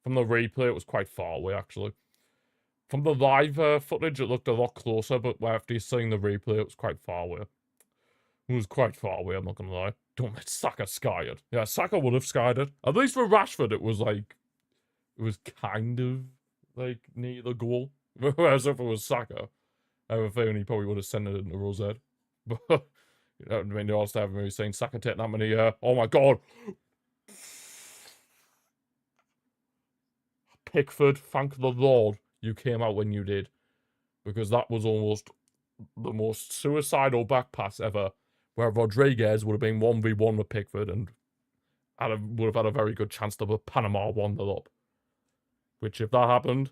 from the replay, it was quite far away, actually. From the live footage, it looked a lot closer, but after seeing the replay, it was quite far away. It was quite far away, I'm not gonna lie. Don't let Saka sky it. Yeah, Saka would have skied it. At least for Rashford, it was like... It was kind of, like, near the goal. Whereas if it was Saka, I have a feeling he probably would have sent it into Rosette. But, I mean, they also have me saying Saka taking that many, oh my god! Pickford, thank the Lord you came out when you did. Because that was almost the most suicidal back pass ever, where Rodriguez would have been 1v1 with Pickford and would have had a very good chance to put Panama 1-0 up. Which, if that happened,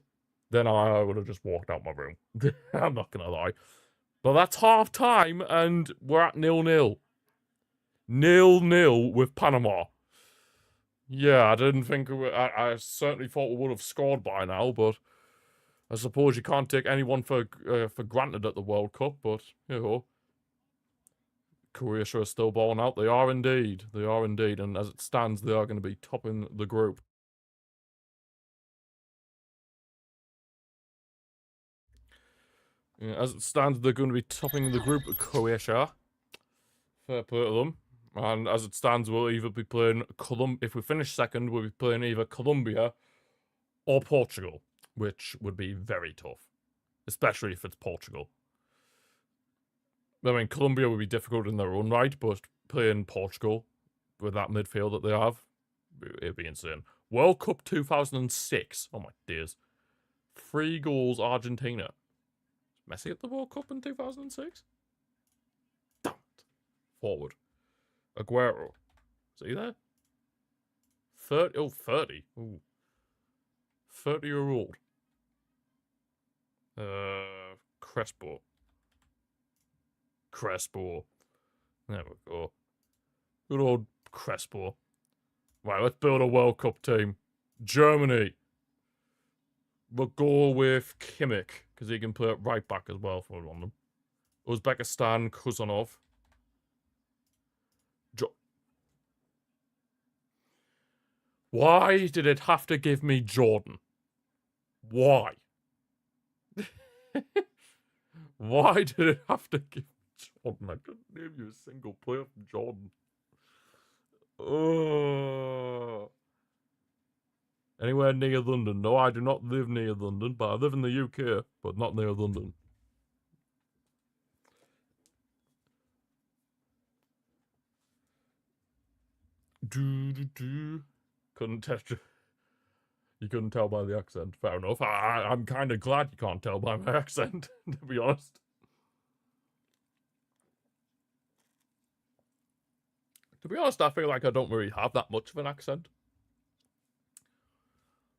then I would have just walked out my room. I'm not gonna lie. But that's half time, and we're at 0-0. 0-0 with Panama. Yeah, I didn't think... I certainly thought we would have scored by now, but... I suppose you can't take anyone for granted at the World Cup, but, you know... Croatia are still balling out. They are indeed. They are indeed, and as it stands, they are going to be topping the group. Yeah, as it stands, they're going to be topping the group, Croatia. Fair play to them. And as it stands, we'll either be playing if we finish second, we'll be playing either Colombia or Portugal, which would be very tough, especially if it's Portugal. I mean, Colombia would be difficult in their own right, but playing Portugal with that midfield that they have, it'd be insane. World Cup 2006. Oh my days. 3 goals, Argentina. Messi at the World Cup in 2006? Damn it. Forward. Aguero. Is he there? 30. Oh, 30. Ooh. 30-year-old. Crespo. There we go. Good old Crespo. Right, let's build a World Cup team. Germany. We'll go with Kimmich, because he can play it right back as well for London. Uzbekistan, Kuzanov. Why did it have to give me Jordan? Why? Why did it have to give me Jordan? I couldn't name you a single player from Jordan. Anywhere near London? No, I do not live near London, but I live in the UK, but not near London. Couldn't test you. You couldn't tell by the accent. Fair enough. I'm kind of glad you can't tell by my accent, to be honest. To be honest, I feel like I don't really have that much of an accent.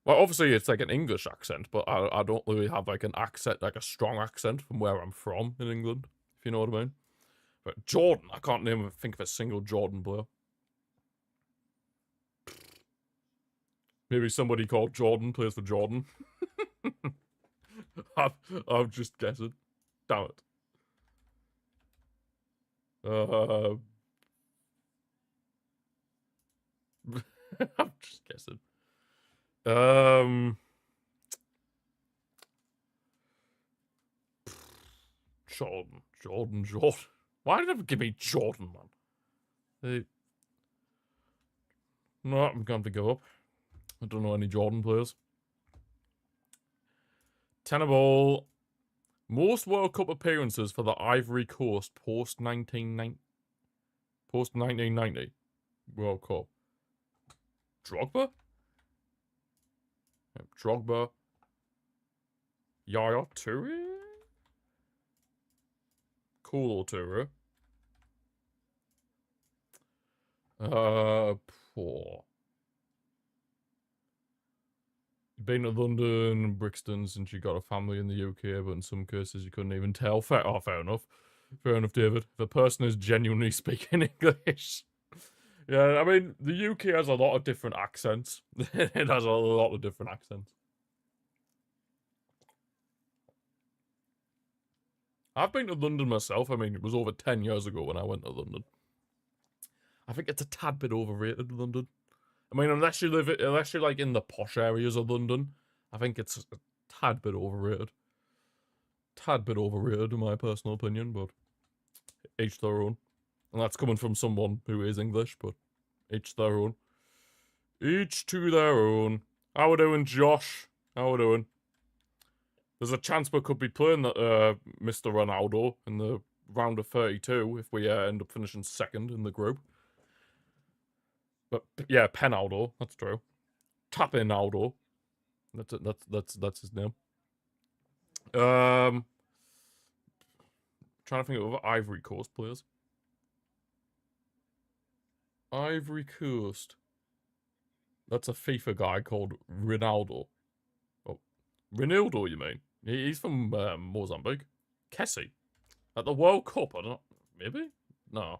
Well, obviously it's like an English accent, but I don't really have like an accent, like a strong accent from where I'm from in England, if you know what I mean. But Jordan, I can't think of a single Jordan player. Maybe somebody called Jordan plays for Jordan. I'm just guessing. Damn it. I'm just guessing. Jordan. Why did they ever give me Jordan, man? No, I'm going to go up. I don't know any Jordan players. Tenable. Most World Cup appearances for the Ivory Coast post 1990 World Cup. Drogba? Drogba. Yaya Toure? Kolo Toure. Poor. Been to London, Brixton, since you got a family in the UK, but in some cases you couldn't even tell. Fair enough. Fair enough, David. If a person is genuinely speaking English. Yeah, I mean, the UK has a lot of different accents. It has a lot of different accents. I've been to London myself. I mean, it was over 10 years ago when I went to London. I think it's a tad bit overrated, London. I mean, unless you're like in the posh areas of London, I think it's a tad bit overrated. Tad bit overrated, in my personal opinion, but each their own. And that's coming from someone who is English, but each their own. Each to their own. How we doing, Josh? How we doing? There's a chance we could be playing Mr. Ronaldo in the round of 32 if we end up finishing second in the group. But yeah, Penaldo, that's true. Tapinaldo. That's his name. Trying to think of other Ivory Coast players. Ivory Coast. That's a FIFA guy called Ronaldo. Oh, Ronaldo, you mean? He's from Mozambique. Kessie. At the World Cup, I don't know. Maybe? No.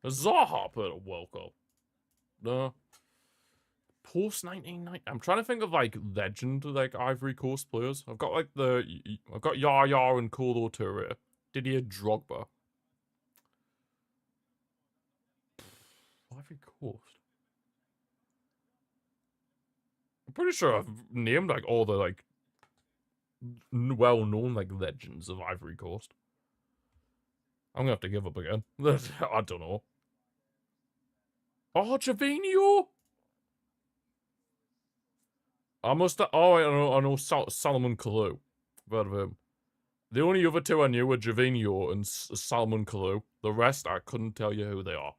Zaha played a World Cup. No. Post 1990. I'm trying to think of like legend like Ivory Coast players. I've got like I've got Yaya and Kolo Toure. Didier Drogba. Ivory Coast. I'm pretty sure I've named like all the like well-known like legends of Ivory Coast. I'm gonna have to give up again. I don't know. Oh, Javinho. I know Salomon Kalou. I've heard of him. The only other two I knew were Javinho and Salomon Kalou. The rest, I couldn't tell you who they are.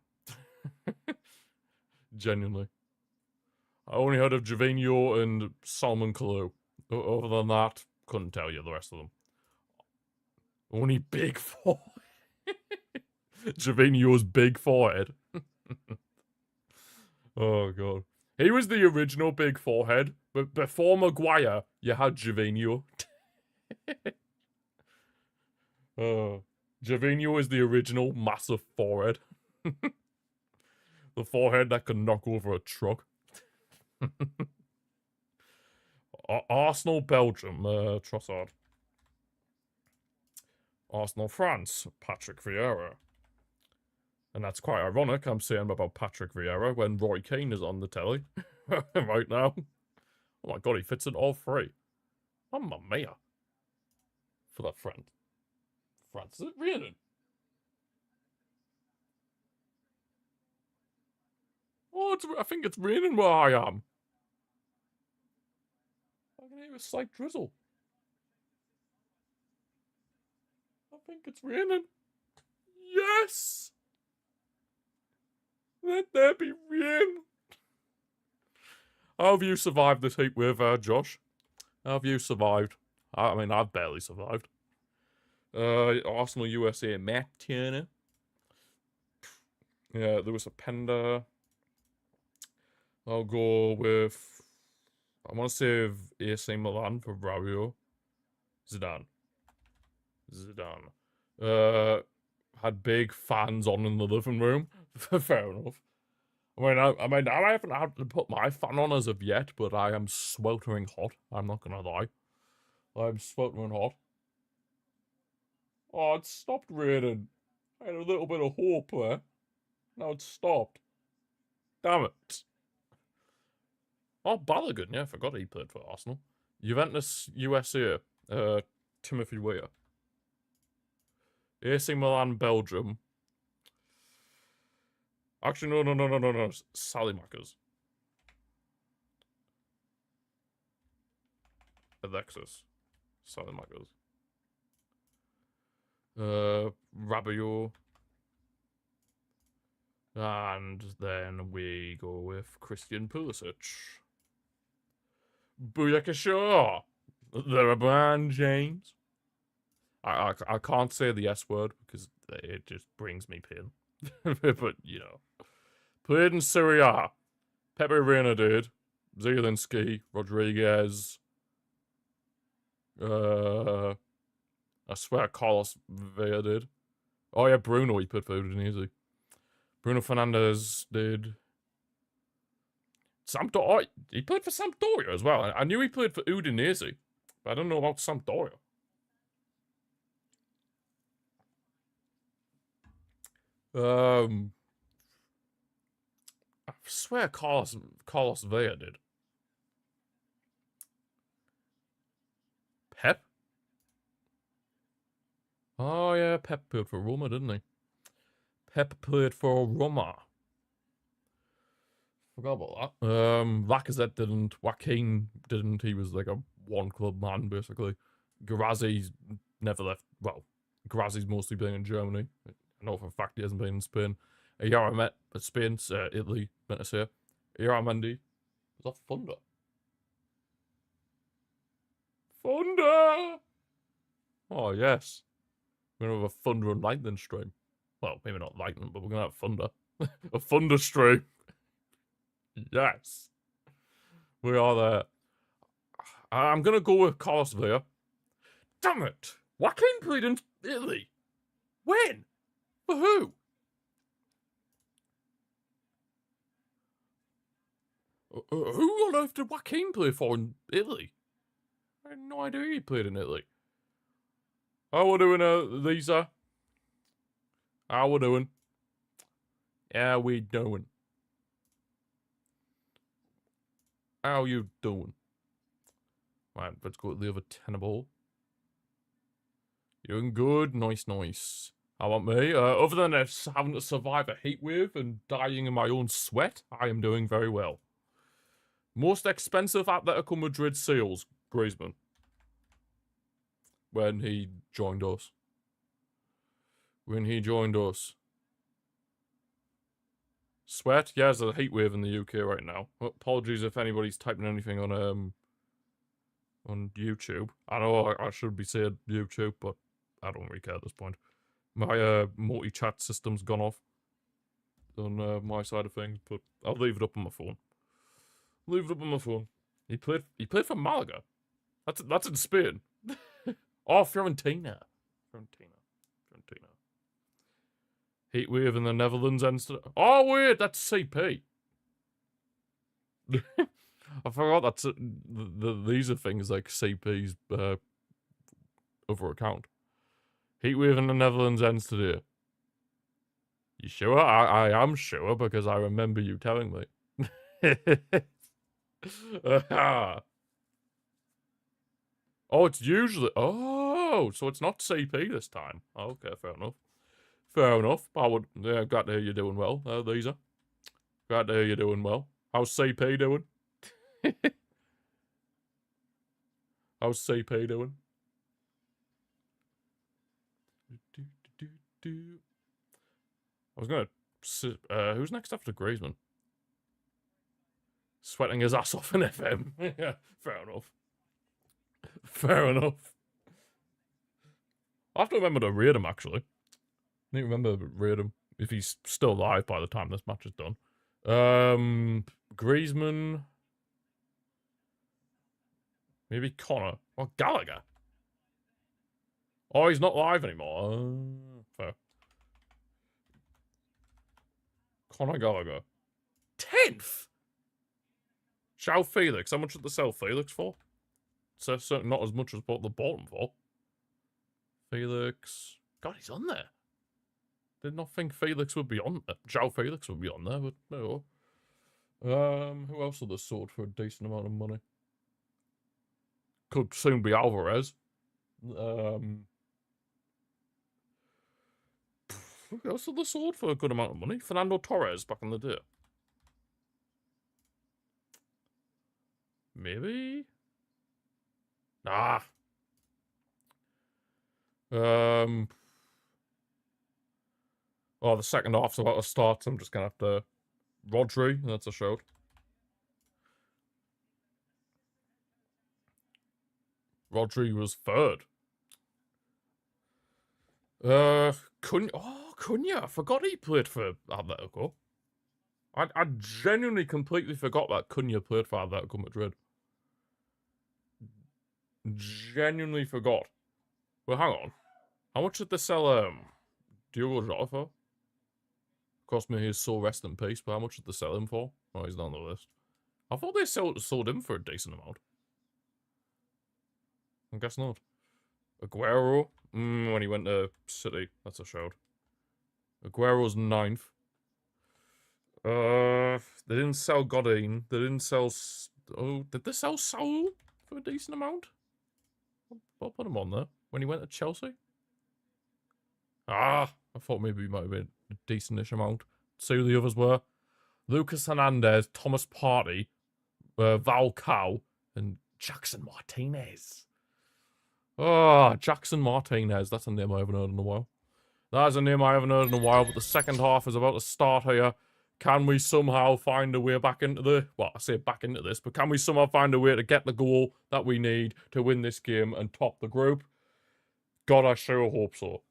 Genuinely. I only heard of Javinho and Salomon Kalou. Other than that, couldn't tell you the rest of them. Only big forehead. Javinho's big forehead. Oh, God. He was the original big forehead, but before Maguire, you had Javinho. Gervinho is the original massive forehead. The forehead that could knock over a truck. Arsenal, Belgium, Trossard. Arsenal, France, Patrick Vieira. And that's quite ironic, I'm saying about Patrick Vieira when Roy Keane is on the telly right now. Oh my god, he fits in all three. Mamma mia. For that friend. France, is it raining? Oh, I think it's raining where I am. I can hear a slight drizzle. I think it's raining. Yes! Let there be rain. How have you survived this heat wave, Josh? How have you survived? I mean, I've barely survived. Arsenal, USA, Matt Turner. Yeah, Lewis Openda. I'll go with... I want to save AC Milan for Rabiot. Zidane. Had big fans on in the living room. Fair enough. I haven't had to put my fan on as of yet, but I am sweltering hot. I'm not gonna lie. I'm sweltering hot. Oh, it stopped raining. I had a little bit of hope there. Now it's stopped. Damn it. Oh, Balogun, yeah, I forgot he played for Arsenal. Juventus, USA, Timothy Weah. AC Milan, Belgium. Actually, no. Sallymakers. Alexis. Sallymakers. Rabiot. And then we go with Christian Pulisic. Booyakasha! LeBron James. I can't say the S word because it just brings me pain. But, you know. Played in Serie A. Pepe Reina did. Zielinski, Rodriguez. I swear Carlos Vela did. Oh yeah, Bruno, he played for Udinese. Bruno Fernandes did. Sampdoria. He played for Sampdoria as well. I knew he played for Udinese, but I don't know about Sampdoria. I swear Carlos Vela did. Pep? Oh yeah, Pep played for Roma, didn't he? Pep played for Roma. Forgot about that. Lacazette didn't. Joaquin didn't. He was like a one-club man, basically. Garazi's never left. Well, Garazi's mostly been in Germany. I know for a fact he hasn't been in Spain. Yara Spain, Italy, meant to say. Yaramendi. Was that Thunder? Thunder! Oh, yes. We're going to have a Thunder and Lightning stream. Well, maybe not Lightning, but we're going to have Thunder. A Thunder stream. Yes. We are there. I'm going to go with Carlos Vela. Damn it! Joaquin played in Italy. When? For who? Who on earth did Joaquin play for in Italy? I had no idea he played in Italy. How we doing, Lisa? How we doing? How we doing? How you doing? Right, let's go to the other tenor ball. You're doing good. Nice. How about me? Other than having to survive a heat wave and dying in my own sweat, I am doing very well. Most expensive Atletico Madrid sales, Griezmann. When he joined us. Sweat? Yeah, there's a heat wave in the UK right now. Apologies if anybody's typing anything on YouTube. I know I should be saying YouTube, but I don't really care at this point. My multi-chat system's gone off on my side of things, but I'll leave it up on my phone. He played for Malaga. That's in Spain. Oh, Fiorentina. Heatwave in the Netherlands ends today. Oh, wait, that's CP. I forgot that's these are things like CP's other account. Heatwave in the Netherlands ends today. You sure? I am sure because I remember you telling me. Oh, it's usually... Oh, so it's not CP this time. Okay, fair enough. Fair enough. I would... Yeah, glad to hear you're doing well, Lisa. Glad to hear you're doing well. How's CP doing? How's CP doing? I was gonna... who's next after Griezmann? Sweating his ass off in FM. Yeah, fair enough. Fair enough. I have to remember to raid him, actually. I need to remember to raid him if he's still alive by the time this match is done. Griezmann. Maybe Connor. Or Gallagher. Oh, he's not live anymore. Fair. Connor Gallagher. 10th? João Felix. How much did they sell Felix for? So certainly not as much as what they bought him for. Felix. God, he's on there. Did not think Felix would be on there. João Felix would be on there, but no. Who else are they sold for a decent amount of money? Could soon be Alvarez. Who else are they sold for a good amount of money? Fernando Torres back in the day. Maybe? Nah. Oh, the second half's about to start, so I'm just gonna have to... Rodri, that's a shout. Rodri was third. Cunha. Oh, Cunha. I forgot he played for Atletico. I genuinely completely forgot that Cunha played for Atletico Madrid. Genuinely forgot. Well, hang on. How much did they sell Diogo Jota for? Cost me his soul, rest in peace, but how much did they sell him for? Oh, he's not on the list. I thought they sold him for a decent amount. I guess not. Aguero? When he went to City. That's a shout. Aguero's 9th. They didn't sell Godin. They didn't sell... Oh, did they sell Saul for a decent amount? I'll put him on there. When he went to Chelsea? I thought maybe he might have been a decentish amount. Two of the others were Lucas Hernandez, Thomas Partey, Val Cow, and Jackson Martinez. Oh, Jackson Martinez. That's a name I haven't heard in a while. That is a name I haven't heard in a while, but the second half is about to start here. Can we somehow find a way back into the... Well, I say back into this, but can we somehow find a way to get the goal that we need to win this game and top the group? God, I sure hope so.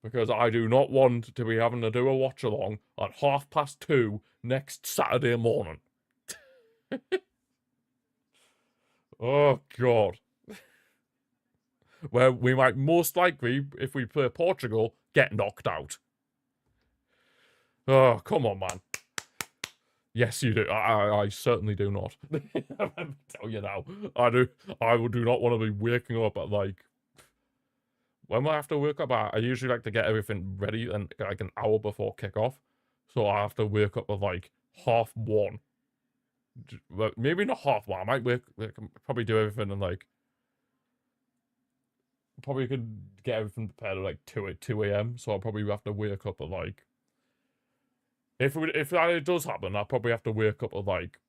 Because I do not want to be having to do a watch-along at 2:30 next Saturday morning. Oh, God. Where we might most likely, if we play Portugal, get knocked out. Oh, come on, man. Yes, you do. I certainly do not. Let me tell you now. I do not want to be waking up at, like... When I have to wake up, I usually like to get everything ready and like an hour before kickoff. So I have to wake up at, like, 1:30. Well, maybe not 1:30. I might probably do everything in, like... Probably could get everything prepared at, like, 2 a.m. So I'll probably have to wake up at, like... If that does happen, I'll probably have to wake up at, like,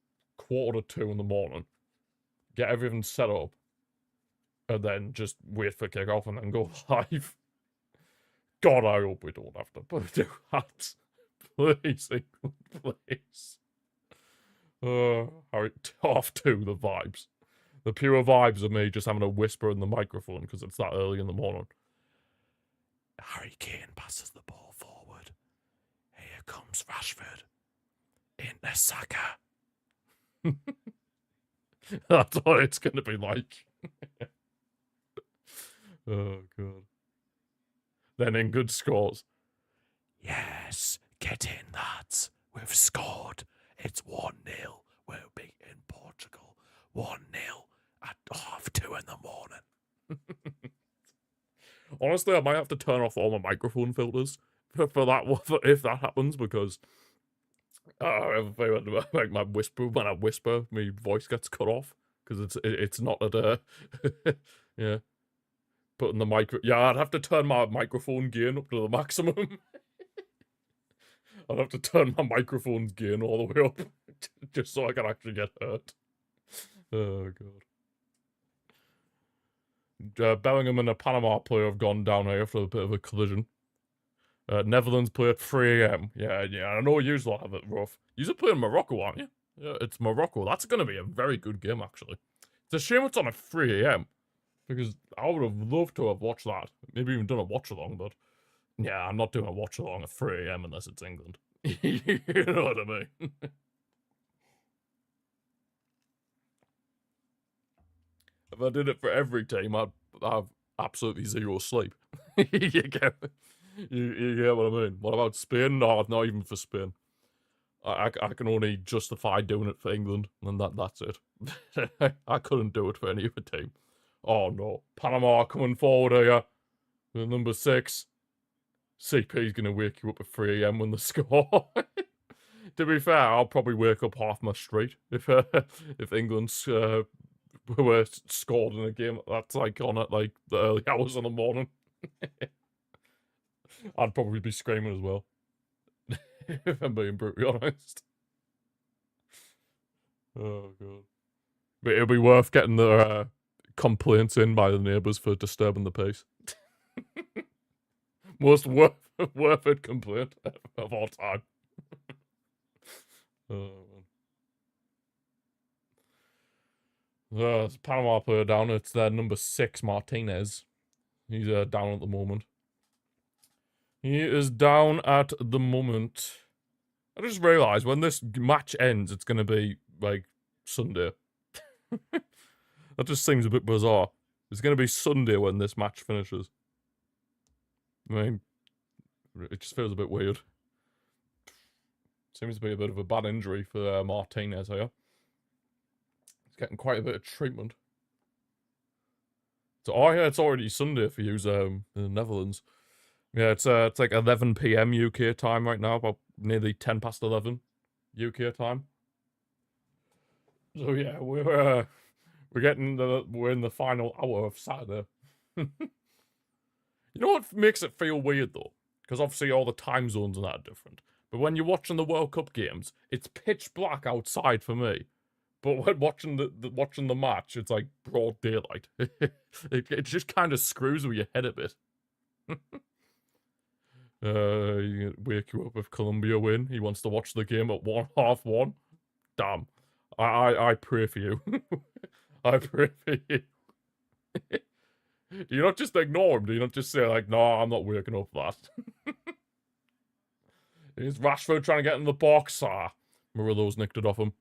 1:45 in the morning. Get everything set up. And then just wait for kickoff and then go live. God, I hope we don't have to do that. Please, please. Harry, off to the vibes. The pure vibes of me just having a whisper in the microphone because it's that early in the morning. Harry Kane passes the ball forward. Here comes Rashford. Into Saka. That's what it's going to be like. Oh, God. Then in good scores. Yes, get in, lads. We've scored. It's 1-0. We're beating Portugal 1-0 at 2:30 in the morning. Honestly, I might have to turn off all my microphone filters for that if that happens, because I have a feeling like my whisper, when I whisper, my voice gets cut off because it's not at yeah. Putting the micro, yeah, I'd have to turn my microphone gain up to the maximum. I'd have to turn my microphone's gain all the way up just so I can actually get hurt. Oh god. Bellingham and a Panama player have gone down here after a bit of a collision. Netherlands play at 3 AM. Yeah, I know you will have it rough. You're playing Morocco, aren't you? Yeah, it's Morocco. That's going to be a very good game, actually. It's a shame it's on at 3 AM, because I would have loved to have watched that. Maybe even done a watch-along, but yeah, I'm not doing a watch-along at 3 AM unless it's England. You know what I mean? If I did it for every team, I'd have absolutely zero sleep. You get what I mean? What about Spain? No, not even for Spain. I can only justify doing it for England, and that's it. I couldn't do it for any other team. Oh no, Panama coming forward here. Number 6. CP's gonna wake you up at 3 AM when the score. To be fair, I'll probably wake up half my street if England's were scored in a game that's like on at like the early hours in the morning. I'd probably be screaming as well. If I'm being brutally honest. Oh god. But it'll be worth getting the complaints in by the neighbours for disturbing the peace. Most worth it complaint of all time. There's Panama player down. It's their number 6, Martinez. He's down at the moment. He is down at the moment. I just realised when this match ends, it's going to be, like, Sunday. That just seems a bit bizarre. It's going to be Sunday when this match finishes. I mean, it just feels a bit weird. Seems to be a bit of a bad injury for Martinez here. He's getting quite a bit of treatment. So, oh yeah, it's already Sunday for you in the Netherlands. Yeah, it's like 11 PM UK time right now, about nearly 10 past 11 UK time. So yeah, we're in the final hour of Saturday. You know what makes it feel weird though? Because obviously all the time zones and that are different. But when you're watching the World Cup games, it's pitch black outside for me. But when watching the match, it's like broad daylight. It just kind of screws with your head a bit. Wake you up if Colombia win. He wants to watch the game at 1:30. Damn. I pray for you. I pray for you. Do you not just ignore him? Do you not just say, like, no, I'm not waking up for that? Is Rashford trying to get in the box? Murillo's nicked it off him.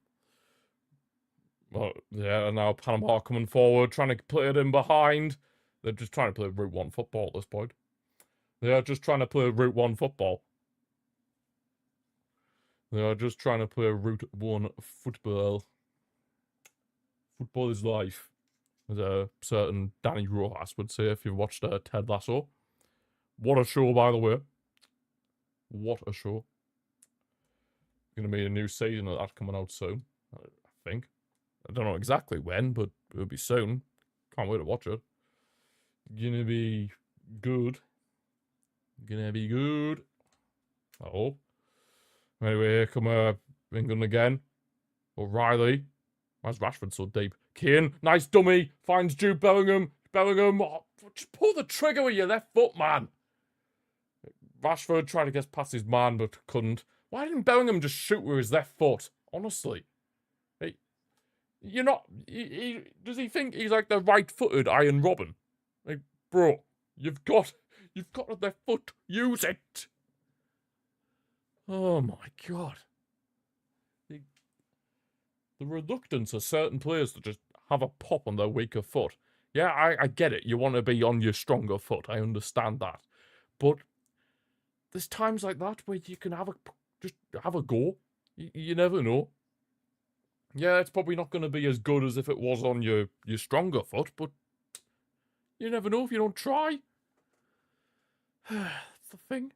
Well, yeah, and now Panama coming forward, trying to play it in behind. They're just trying to play Route 1 football at this point. They're just trying to play Route 1 football. They are just trying to play Route 1 football. Football is life, as a certain Danny Rojas would say if you've watched Ted Lasso. What a show, by the way. What a show. Going to be a new season of that coming out soon, I think. I don't know exactly when, but it'll be soon. Can't wait to watch it. Gonna be good. Gonna be good. I hope. Anyway, here come England again. O'Reilly. Why's Rashford so deep? Kane, nice dummy. Finds Jude Bellingham. Bellingham, just pull the trigger with your left foot, man. Rashford tried to get past his man, but couldn't. Why didn't Bellingham just shoot with his left foot? Honestly. Hey, you're not... does he think he's like the right-footed Iron Robin? Like, bro, you've got a left foot. Use it. Oh my god. The reluctance of certain players to just have a pop on their weaker foot. Yeah, I get it. You want to be on your stronger foot. I understand that. But there's times like that where you can just have a go. You never know. Yeah, it's probably not going to be as good as if it was on your stronger foot, but you never know if you don't try. That's the thing.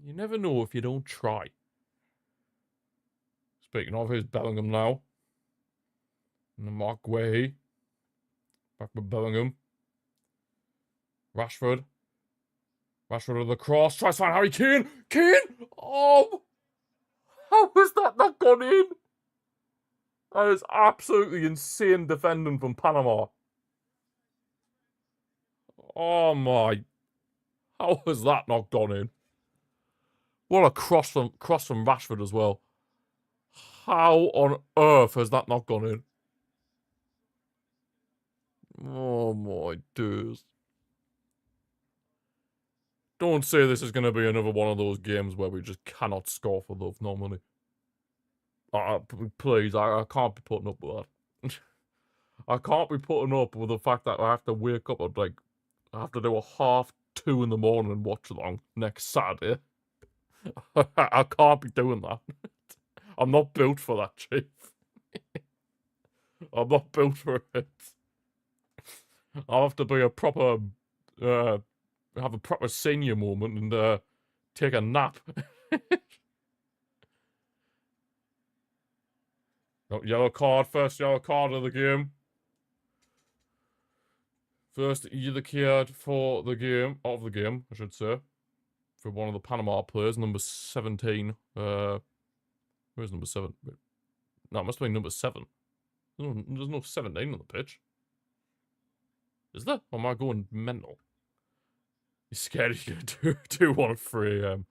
You never know if you don't try. Speaking of, here's Bellingham now. And the Mark Guehi. Back with Bellingham. Rashford. Rashford with the cross. Tries to find Harry Kane. Kane! Oh! How has that not gone in? That is absolutely insane defending from Panama. Oh my. How has that not gone in? What a cross from Rashford as well. How on earth has that not gone in? Oh my days. Don't say this is going to be another one of those games where we just cannot score for love nor money. Please, I can't be putting up with that. I can't be putting up with the fact that I have to wake up at, like, I have to do a 2:30 in the morning and watch along next Saturday. I can't be doing that. I'm not built for that, Chief. I'm not built for it. I'll have to be a proper, have a proper senior moment and, take a nap. Oh, yellow card, first yellow card of the game. First yellow card for the game, of the game, I should say. For one of the Panama players, number 17. Where's number 7? No, it must have been number 7. There's no 17 on the pitch. Is there? Or am I going mental? You're scared you're going to do 1 at 3 a.m.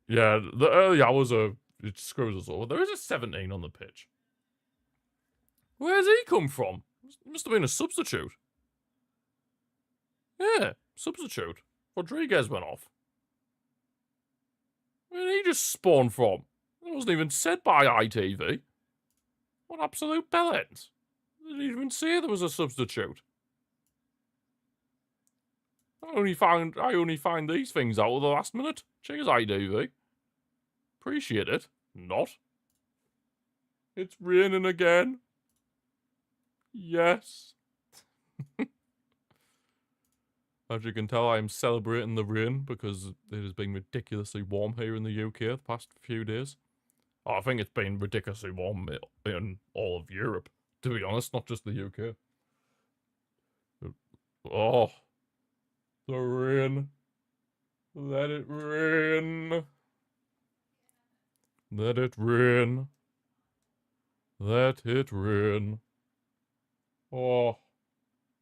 Yeah, the early hours it screws us over. There is a 17 on the pitch. Where's he come from? He must have been a substitute. Yeah, substitute. Rodriguez went off. Where did he just spawn from? It wasn't even said by ITV. What absolute bellends. They didn't even say there was a substitute. I only find these things out at the last minute. Cheers, ITV. Appreciate it. Not. It's raining again. Yes. As you can tell, I am celebrating the rain because it has been ridiculously warm here in the UK the past few days. I think it's been ridiculously warm in all of Europe, to be honest, not just the UK. Oh, the rain. Let it rain. Let it rain. Let it rain. Oh,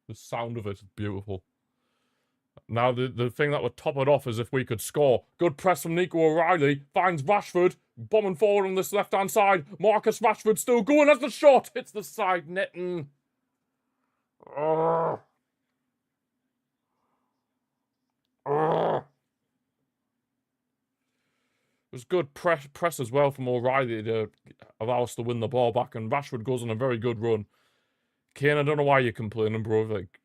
the sound of it is beautiful. Now, the thing that would top it off is if we could score. Good press from Nico O'Reilly. Finds Rashford. Bombing forward on this left-hand side. Marcus Rashford still going as the shot. Hits the side netting. It was good press as well from O'Reilly to allow us to win the ball back. And Rashford goes on a very good run. Kane, I don't know why you're complaining, bro. Like,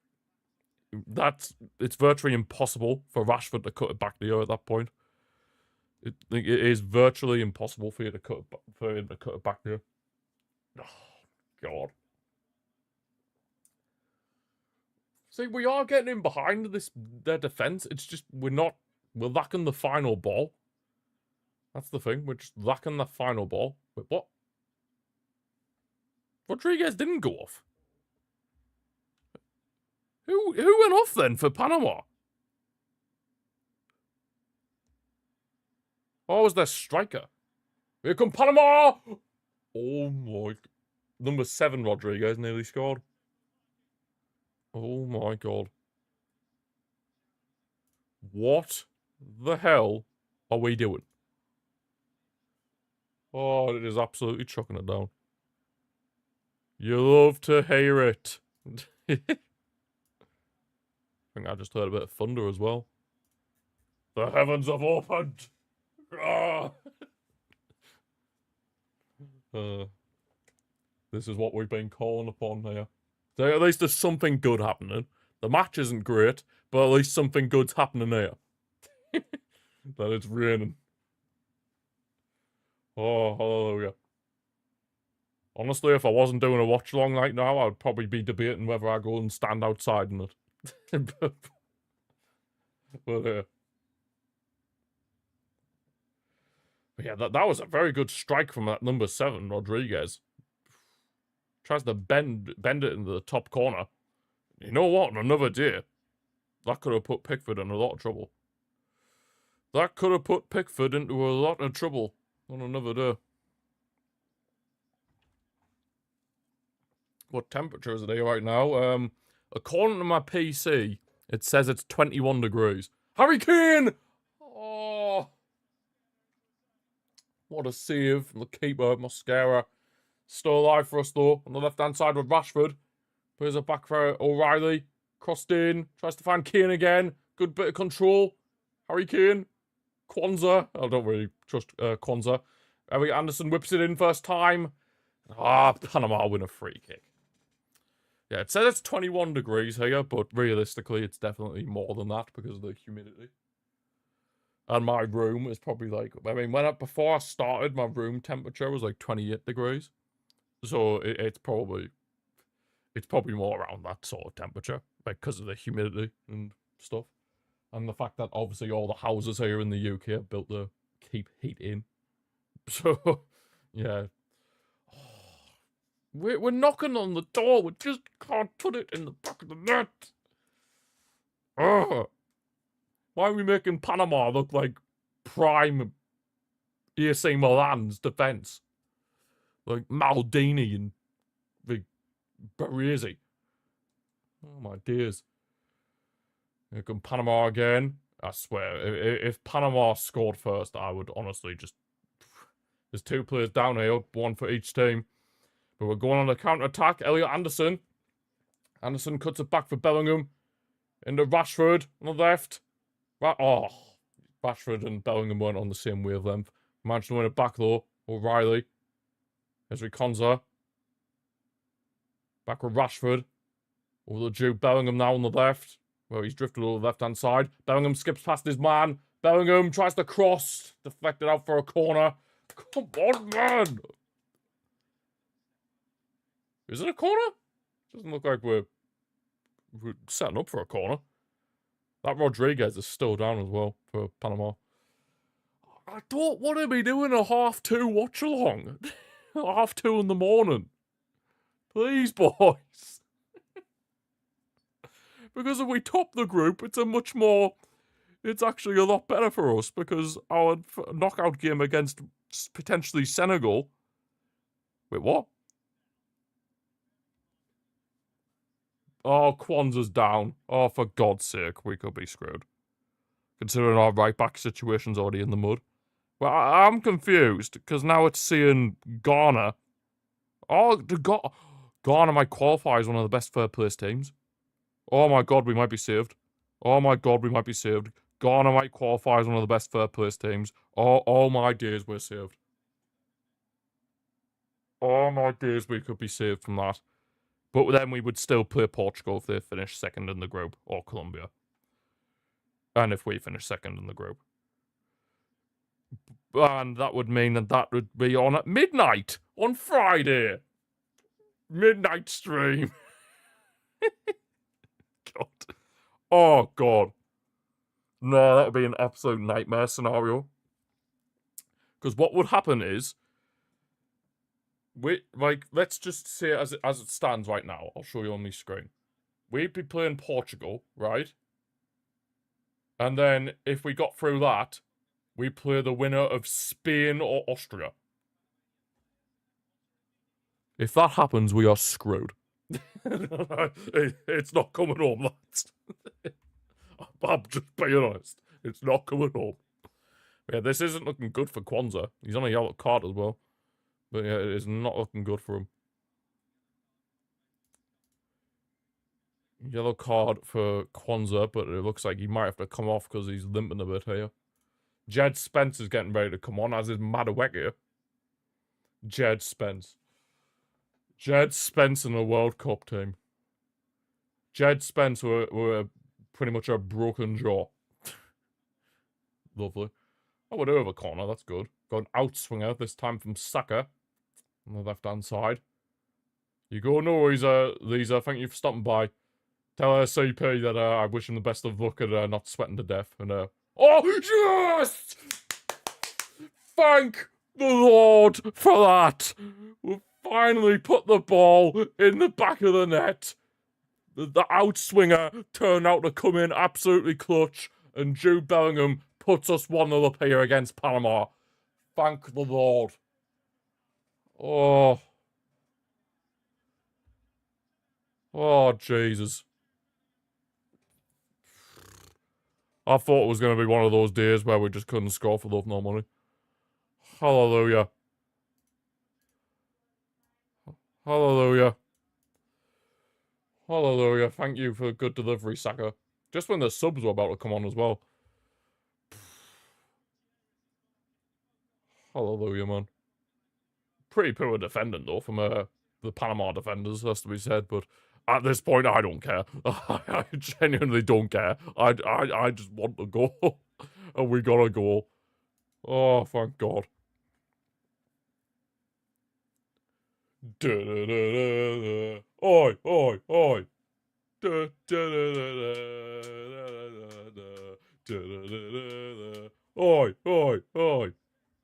it's virtually impossible for Rashford to cut it back there at that point. It is virtually impossible for him to cut it back there. Oh, God. See, we are getting in behind their defense. It's just we're lacking the final ball. That's the thing. We're just lacking the final ball. Wait, what? Rodriguez didn't go off. Who went off then for Panama? Oh, was their striker? Here come Panama! Oh my... Number 7 Rodriguez nearly scored. Oh my God. What the hell are we doing? Oh, it is absolutely chucking it down. You love to hear it. I think I just heard a bit of thunder as well. The heavens have opened. This is what we've been calling upon here. So at least there's something good happening. The match isn't great, but at least something good's happening here. that it's raining. Oh, hallelujah. Honestly, if I wasn't doing a watch along right now, I'd probably be debating whether I go and stand outside in it. but yeah, that was a very good strike from that number 7, Rodriguez. Tries to bend it into the top corner. You know what? On another day, that could have put Pickford in a lot of trouble. That could have put Pickford into a lot of trouble on another day. What temperature is it here right now? According to my PC, it says it's 21 degrees. Harry Kane! Oh, what a save from the keeper, Mosquera. Still alive for us though. On the left-hand side with Rashford. Plays it back for O'Reilly. Crossed in. Tries to find Kane again. Good bit of control. Harry Kane. Kwanzaa. I don't really trust Kwanzaa. Elliot Anderson whips it in first time. Panama win a free kick. Yeah, it says it's 21 degrees here, but realistically it's definitely more than that because of the humidity. And my room is probably like, I mean, before I started, my room temperature was like 28 degrees. So it's probably more around that sort of temperature, like because of the humidity and stuff. And the fact that obviously all the houses here in the UK are built to keep heat in. So, yeah. We're knocking on the door. We just can't put it in the back of the net. Ugh. Why are we making Panama look like prime AC Milan's defence? Like Maldini and the Baresi. Oh my days. Here come Panama again. I swear, if Panama scored first, I would honestly just... There's 2 players down here, 1 for each team. But we're going on a counter-attack. Elliot Anderson. Anderson cuts it back for Bellingham. Into Rashford on the left. Rashford and Bellingham weren't on the same wavelength. Managed to win it back though. O'Reilly. Ezri Konsa. Back with Rashford. Over the Jude Bellingham now on the left. Well, he's drifted over the left-hand side. Bellingham skips past his man. Bellingham tries to cross. Deflected out for a corner. Come on, man! Is it a corner? Doesn't look like we're setting up for a corner. That Rodriguez is still down as well for Panama. I don't want to be doing a 2:30 watch along. 2:30 in the morning. Please, boys. Because if we top the group, it's actually a lot better for us because our knockout game against potentially Senegal. Wait, what? Oh, Kwanzaa's down. Oh, for God's sake, we could be screwed. Considering our right-back situation's already in the mud. Well, I'm confused, because now it's seeing Ghana. Oh, Ghana might qualify as one of the best third-place teams. Oh my God, we might be saved. Oh my God, we might be saved. Ghana might qualify as one of the best third-place teams. Oh my days, we're saved. Oh my days, we could be saved from that. But then we would still play Portugal if they finish second in the group, or Colombia. And if we finish second in the group. And that would mean that would be on at midnight on Friday. Midnight stream. God. Oh, God. No, that would be an absolute nightmare scenario. Because what would happen is, let's just say as it stands right now. I'll show you on my screen. We'd be playing Portugal, right? And then if we got through that, we play the winner of Spain or Austria. If that happens, we are screwed. It's not coming home, lads. I'm just being honest. It's not coming home. Yeah, this isn't looking good for Kwanzaa. He's on a yellow card as well. But yeah, it is not looking good for him. Yellow card for Kwanzaa, but it looks like he might have to come off because he's limping a bit here. Jed Spence is getting ready to come on, as is Madueke. Jed Spence. Jed Spence in a World Cup team. Jed Spence were pretty much a broken jaw. Lovely. Oh, we do have a corner. That's good. Got an outswinger, this time from Saka on the left-hand side. You go, no worries, Lisa. Thank you for stopping by. Tell CP that I wish him the best of luck at not sweating to death. And oh, yes! Thank the Lord for that. We've finally put the ball in the back of the net. The outswinger turned out to come in absolutely clutch, and Jude Bellingham puts us 1-0 up here against Panama. Thank the Lord. Oh. Oh, Jesus. I thought it was going to be one of those days where we just couldn't score for love nor money. Hallelujah. Hallelujah. Hallelujah. Thank you for a good delivery, Saka. Just when the subs were about to come on as well. Hallelujah, man. Pretty poor defending, though, from the Panama defenders, has to be said, but at this point, I don't care. I genuinely don't care. I just want to go. And we got a goal. Oh, thank God. Oi, oi, oi. Oi, oi, oi.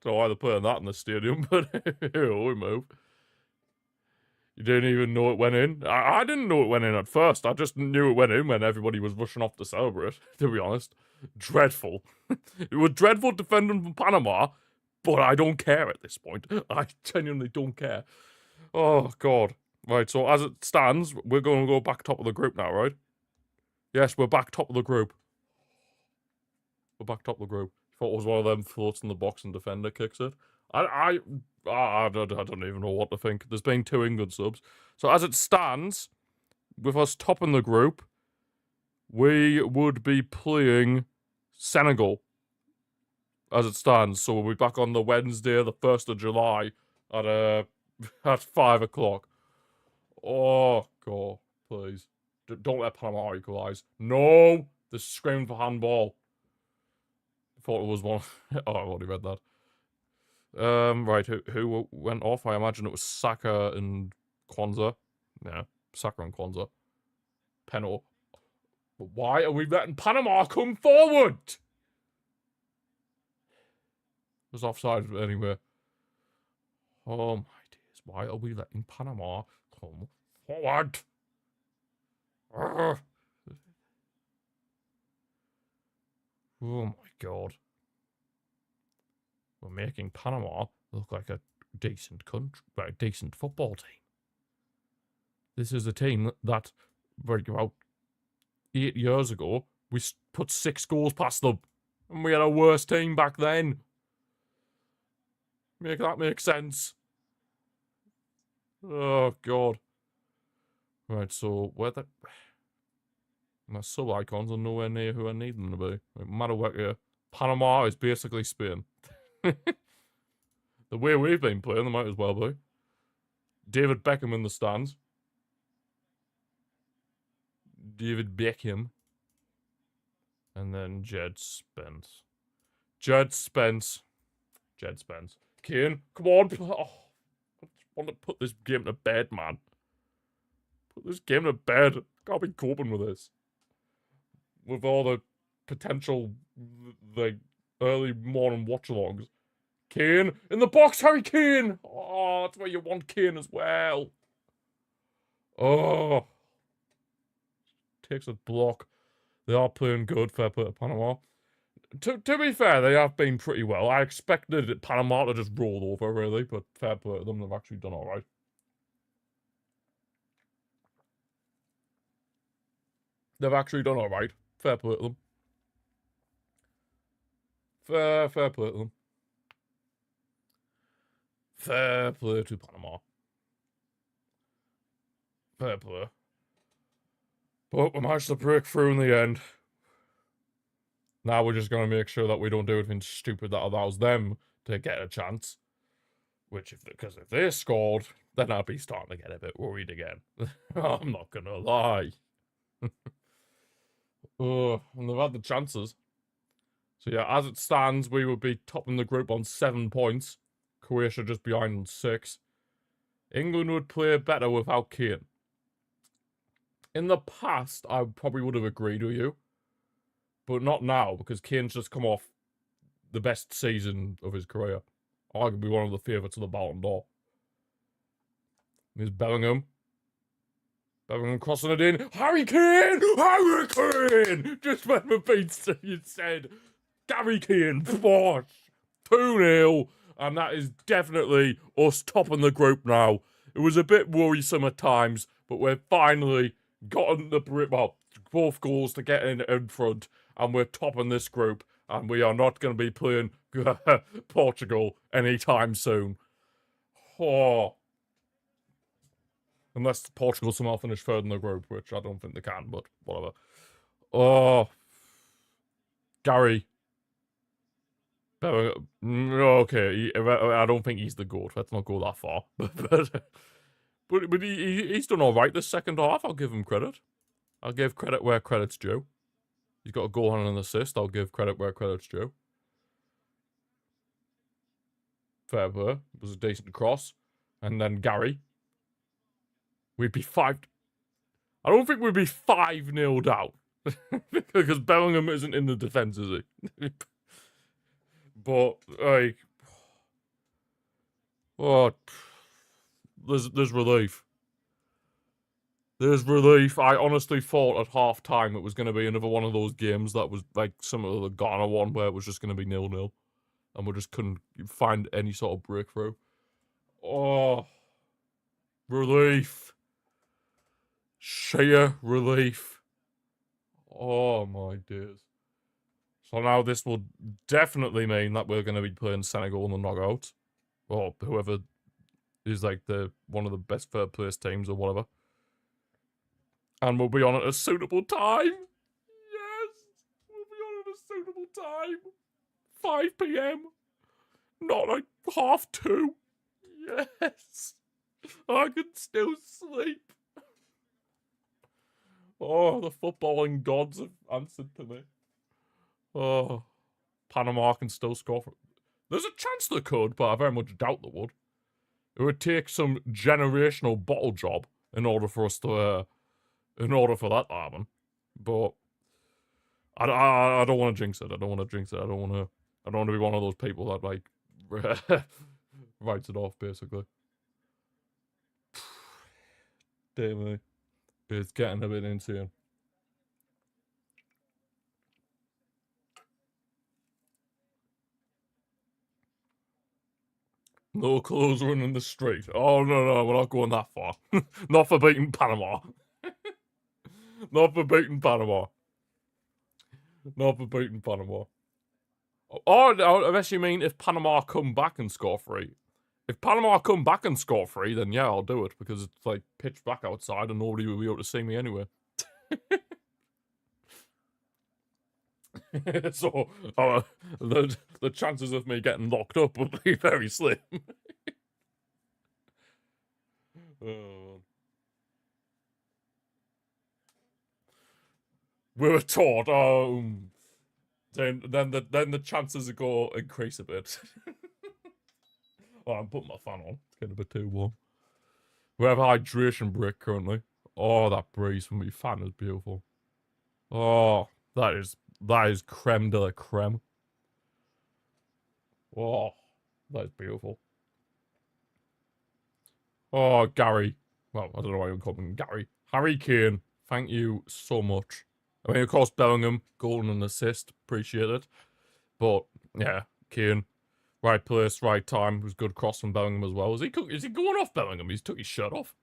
Don't know why they're playing that in the stadium, but we move. You didn't even know it went in? I didn't know it went in at first. I just knew it went in when everybody was rushing off to celebrate, to be honest. Dreadful. It was dreadful defending from Panama, but I don't care at this point. I genuinely don't care. Oh, God. Right, so as it stands, we're going to go back top of the group now, right? Yes, we're back top of the group. We're back top of the group. Thought it was one of them floats in the box and defender kicks it. I don't even know what to think. There's been 2 England subs. So as it stands, with us topping the group, we would be playing Senegal. As it stands. So we'll be back on the Wednesday, the 1st of July at 5 o'clock. Oh, God, please. Don't let Panama equalise. No! They're screaming for handball. I thought it was one. Oh, I've already read that. Right, who went off? I imagine it was Saka and Kwanzaa. Yeah, Saka and Kwanzaa. Penalty. But why are we letting Panama come forward? It was offside anyway. Oh my days, why are we letting Panama come forward? Urgh. Oh my God. We're making Panama look like a decent country, a decent football team. This is a team that, about 8 years ago, we put 6 goals past them. And we had a worse team back then. Make that make sense. Oh, God. Right, so, where the... My sub-icons are nowhere near who I need them to be. No matter what here. Panama is basically Spain. The way we've been playing, they might as well be. David Beckham in the stands. David Beckham. And then Jed Spence. Jed Spence. Kane, come on. Oh, I just want to put this game to bed, man. Put this game to bed. Can't be coping with this. With all the potential, the early morning watchalongs. Kane, in the box, Harry Kane! Oh, that's where you want Kane as well. Oh. Takes a block. They are playing good, fair play to Panama. To be fair, they have been pretty well. I expected Panama to just roll over, really, but fair play to them, they've actually done alright. They've actually done alright. Fair play to them. Fair play to them. Fair play to Panama. Fair play. But we managed to break through in the end. Now we're just going to make sure that we don't do anything stupid that allows them to get a chance. Because if they scored, then I'd be starting to get a bit worried again. I'm not going to lie. And they've had the chances. So yeah, as it stands, we would be topping the group on 7 points. Croatia just behind on 6. England would play better without Kane. In the past, I probably would have agreed with you. But not now, because Kane's just come off the best season of his career. Arguably one of the favourites of the Ballon d'Or. There's Bellingham. Bellingham crossing it in. Harry Kane! Harry Kane! Just when the beats you said, Gary Kane, bosh! 2-0. And that is definitely us topping the group now. It was a bit worrisome at times, but we've finally gotten the both goals to get in front, and we're topping this group, and we are not going to be playing Portugal anytime soon. Oh. Unless Portugal somehow finish third in the group, which I don't think they can, but whatever. Oh. Gary. Okay, I don't think he's the GOAT. Let's not go that far. But he's done all right this second half. I'll give him credit. I'll give credit where credit's due. He's got a goal and an assist. I'll give credit where credit's due. Fair play. It was a decent cross. And then Gary. We'd be 5... I don't think we'd be 5-0 down. Because Bellingham isn't in the defence, is he? But, like... Oh... There's relief. There's relief. I honestly thought at half-time it was going to be another one of those games that was like some of the Ghana one where it was just going to be 0-0. And we just couldn't find any sort of breakthrough. Oh... Relief. Sheer relief. Oh my days. So now this will definitely mean that we're going to be playing Senegal in the knockout. Or whoever is like one of the best third place teams or whatever. And we'll be on at a suitable time. Yes! We'll be on at a suitable time. 5 PM. Not like 2:30. Yes! I can still sleep. Oh, the footballing gods have answered to me. Oh, Panama can still score. There's a chance they could, but I very much doubt they would. It would take some generational bottle job in order for us to, in order for that to happen. But I don't want to jinx it. I don't want to jinx it. I don't want to be one of those people that like writes it off basically. Dear me. It's getting a bit insane. No clothes running the street. Oh, no, we're not going that far. Not for beating Panama. Not for beating Panama. Not for beating Panama. Oh, unless you mean if Panama come back and score 3. If Panama come back and score 3, then yeah, I'll do it, because it's like pitch black outside and nobody will be able to see me anyway. So, the chances of me getting locked up would be very slim. Oh. We were taught, then the chances go increase a bit. Oh, I'm putting my fan on. It's getting a bit too warm. We have a hydration break currently. Oh, that breeze from my fan is beautiful. Oh, that is creme de la creme. Oh, that is beautiful. Oh, Gary. Well, I don't know why I'm calling him Gary. Harry Kane, thank you so much. I mean, of course, Bellingham, goal and an assist. Appreciate it. But, yeah, Kane. Right place, right time. It was good cross from Bellingham as well. Is he going off Bellingham? He's took his shirt off.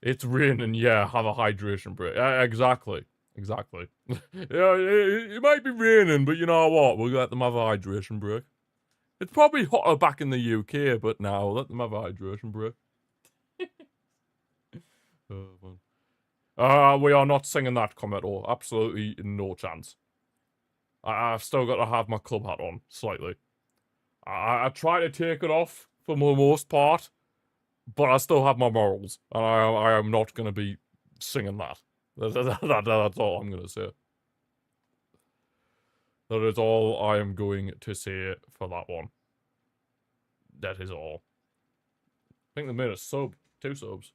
It's raining, yeah, have a hydration break. Exactly. Exactly. Yeah, it might be raining, but you know what? We'll let them have a hydration break. It's probably hotter back in the UK, but now let them have a hydration break. We are not singing that comment, or absolutely no chance. I've still got to have my club hat on, slightly. I try to take it off for the most part, but I still have my morals, and I am not going to be singing that. That's all I'm going to say. That is all I am going to say for that one. That is all. I think they made a sub. 2 subs.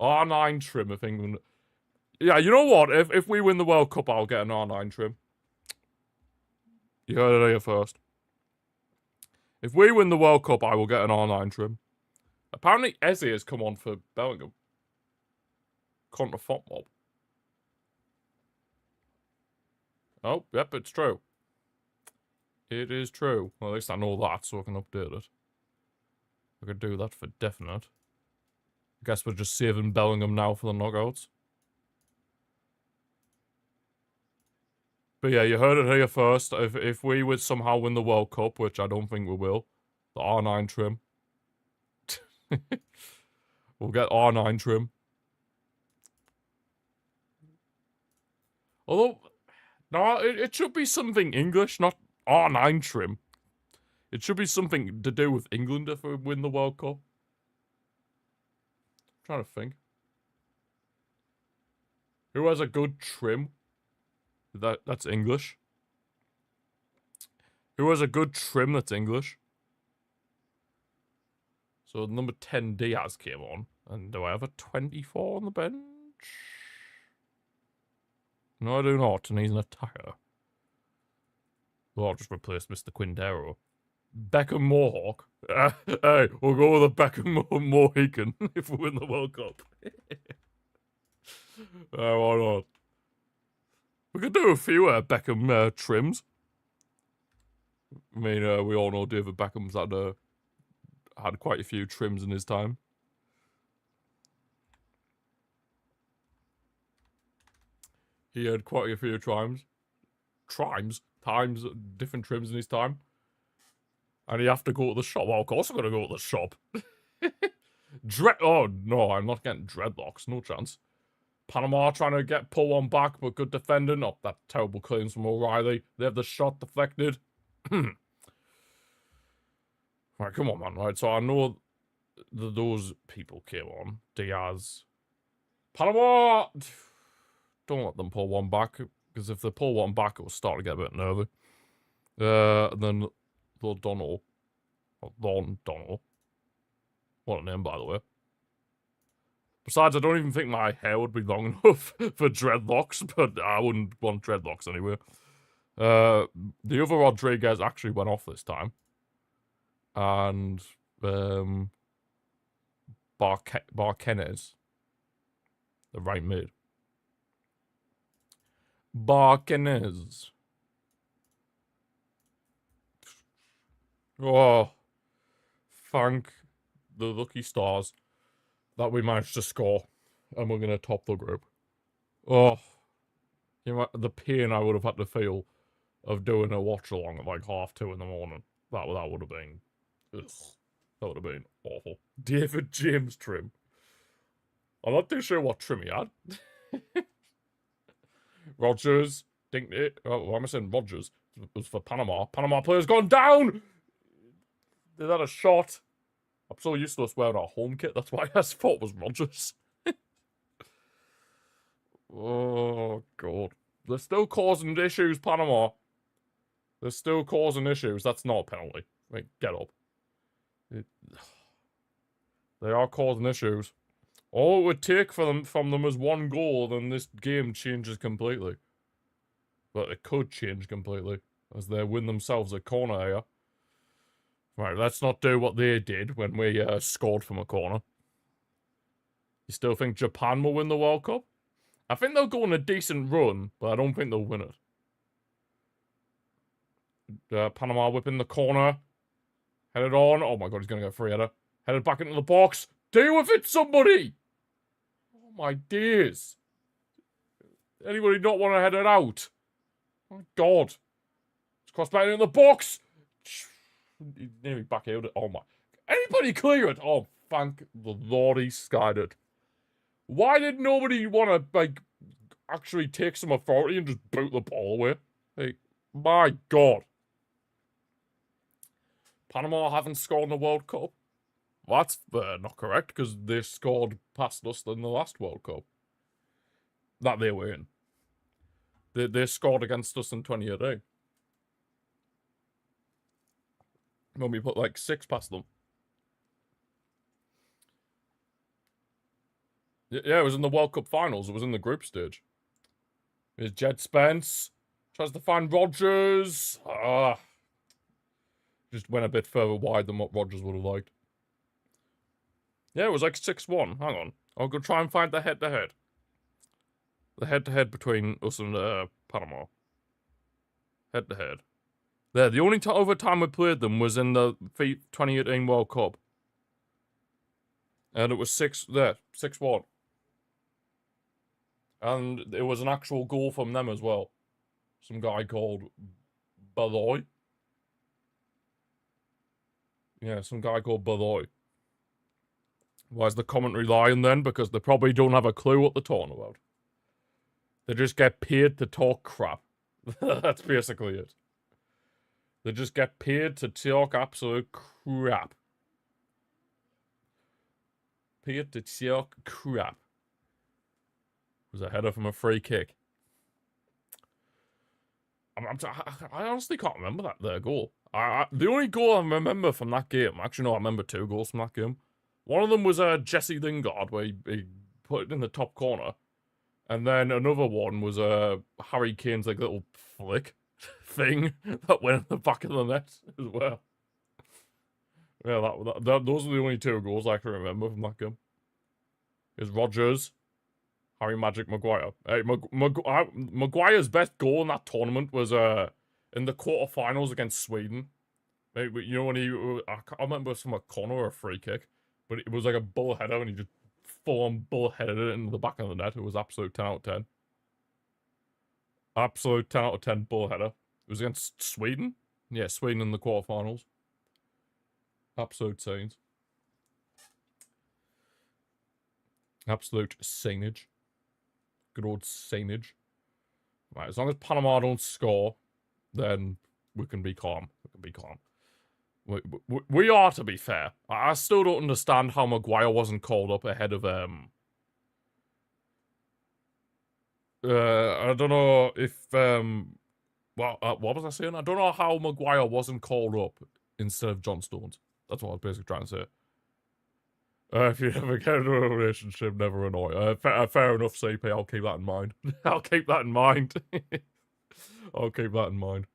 R9 trim if England... Yeah, you know what? If we win the World Cup, I'll get an R9 trim. You heard it here first. If we win the World Cup, I will get an R9 trim. Apparently, Eze has come on for Bellingham. Contra Font Mob. Oh, yep, it's true. It is true. Well, at least I know that, so I can update it. I could do that for definite. I guess we're just saving Bellingham now for the knockouts. But yeah, you heard it here first. If we would somehow win the World Cup, which I don't think we will, the R9 trim. We'll get R9 trim. Although, no, it should be something English, not R9 trim. It should be something to do with England if we win the World Cup. I'm trying to think. Who has a good trim? That's English. Who has a good trim that's English? So number 10 Diaz came on. And do I have a 24 on the bench? No, I do not, and he's an attacker. Well, I'll just replace Mr. Quintero. Beckham Mohawk. Hey, we'll go with a Beckham Mohican if we win the World Cup. Why not? We could do a few Beckham trims. I mean, we all know David Beckham's had quite a few trims in his time. He had quite a few times, different trims in his time. And you have to go to the shop. Well, of course I'm going to go to the shop. Oh, no, I'm not getting dreadlocks. No chance. Panama trying to pull one back, but good defending. Oh, that terrible clearance from O'Reilly. They have the shot deflected. Right, come on, man. Right, so I know those people came on. Diaz. Panama! Don't let them pull one back, because if they pull one back, it will start to get a bit nervy. And then O'Donnell. Or Don Donnell. What a name, by the way. Besides, I don't even think my hair would be long enough for dreadlocks, but I wouldn't want dreadlocks anyway. The other Rodriguez actually went off this time. And, Barquenez, the right mid. Barquenez. Oh, thank the lucky stars that we managed to score, and we're going to top the group. Oh, you know, the pain I would have had to feel of doing a watchalong at like 2:30 in the morning. That would have been, ugh, that would have been awful. David James trim. I'm not too sure what trim he had. Rogers, Dinkley. Oh, why am I saying Rogers? It was for Panama. Panama player's gone down. They had a shot. I'm so used to us wearing our home kit. That's why I thought it was Rogers. Oh, God. They're still causing issues, Panama. They're still causing issues. That's not a penalty. Like, get up. They are causing issues. All it would take from them is one goal, then this game changes completely. But it could change completely, as they win themselves a corner here. Right, let's not do what they did when we scored from a corner. You still think Japan will win the World Cup? I think they'll go on a decent run, but I don't think they'll win it. Panama whipping the corner. Headed on. Oh my god, he's going to get a free header. Headed back into the box. Deal with it, somebody! Oh my days. Anybody not want to head it out? Oh my god. It's crossed back into the box. He nearly back out it. Oh my. Anybody clear it? Oh, thank the Lord he skied it. Why did nobody want to, like, actually take some authority and just boot the ball away? Like, my god. Panama haven't scored in the World Cup. Well, that's not correct, because they scored past us in the last World Cup. That they were in. They scored against us in 2018. When we put like 6 past them. Yeah, it was in the World Cup finals. It was in the group stage. Here's Jed Spence. Tries to find Rodgers. Just went a bit further wide than what Rodgers would have liked. Yeah, it was like 6-1. Hang on. I'll go try and find the head-to-head. The head-to-head between us and Panama. Head-to-head. There, the only overtime we played them was in the 2018 World Cup. And it was 6-1. And it was an actual goal from them as well. Some guy called Baloy. Yeah, some guy called Baloy. Why is the commentary lying then? Because they probably don't have a clue what they're talking about. They just get paid to talk crap. That's basically it. They just get paid to talk absolute crap. Paid to talk crap. It was a header from a free kick. I honestly can't remember that goal. The only goal I remember from that game, actually no, I remember 2 goals from that game. One of them was Jesse Lingard, where he put it in the top corner. And then another one was Harry Kane's like little flick thing that went in the back of the net as well. Yeah, those are the only 2 goals I can remember from that game. Is Rodgers, Harry Magic Maguire. Hey, Maguire's best goal in that tournament was in the quarterfinals against Sweden. You know when I can't remember if it was a corner or a free kick, but it was like a bull header and he just full-on bull-headed it into the back of the net. It was absolute 10 out of 10. Absolute 10 out of 10 bull-header. It was against Sweden? Yeah, Sweden in the quarterfinals. Absolute scenes. Absolute scenage. Good old scenage. Right, as long as Panama don't score, then we can be calm. We can be calm. We are, to be fair. I still don't understand how Maguire wasn't called up ahead of, I don't know if, what was I saying? I don't know how Maguire wasn't called up instead of John Stones. That's what I was basically trying to say. If you ever get into a relationship, never annoy. Fair enough, CP. I'll keep that in mind. I'll keep that in mind. I'll keep that in mind.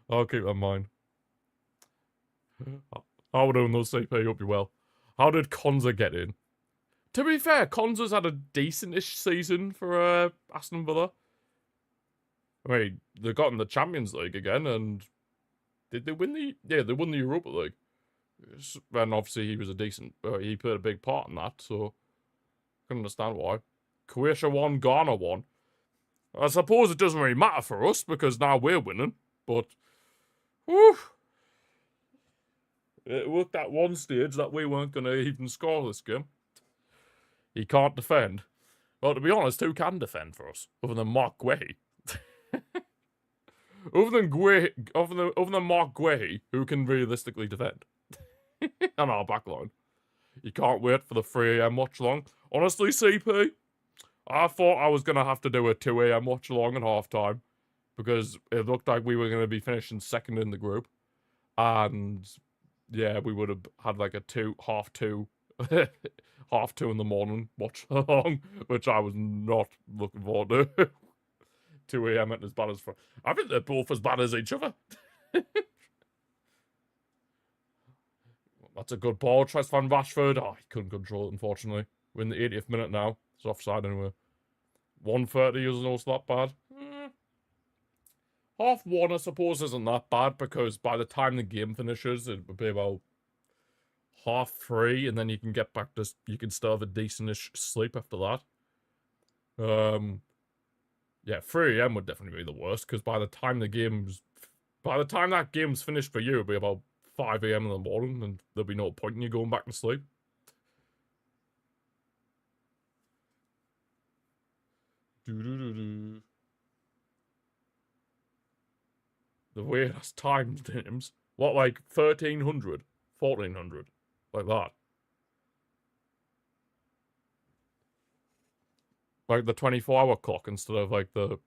I'll keep that in mind. How we doing those, CP? Hope you're well. How did Konza get in? To be fair, Konza's had a decent-ish season for Aston Villa. I mean, they got in the Champions League again, and did they win the? Yeah, they won the Europa League. And obviously he was a decent, he played a big part in that, so I can understand why. Croatia won, Ghana won. I suppose it doesn't really matter for us, because now we're winning, but, whew. It worked at one stage that we weren't going to even score this game. He can't defend. Well, to be honest, who can defend for us, other than Mark Guehi? other than Mark Guehi, who can realistically defend? On our backline. You can't wait for the 3 AM watch-along. Honestly, CP, I thought I was going to have to do a 2 AM watch-along at halftime, because it looked like we were going to be finishing second in the group. And, yeah, we would have had like a half two in the morning watch-along, which I was not looking forward to. 2 AM ain't as bad as... I think they're both as bad as each other. That's a good ball. Tries to find Rashford. Oh, he couldn't control it, unfortunately. We're in the 80th minute now. It's offside anyway. 1:30 isn't also that bad. 1:30, I suppose, isn't that bad, because by the time the game finishes, it would be about 3:30, and then you can get back to... You can still have a decent-ish sleep after that. Yeah, 3 AM would definitely be the worst, because by the time that game's finished for you, it'll be about 5 AM in the morning, and there'll be no point in you going back to sleep. The weirdest time names. What, like 1300? 1400? Like that. Like the 24-hour clock instead of like the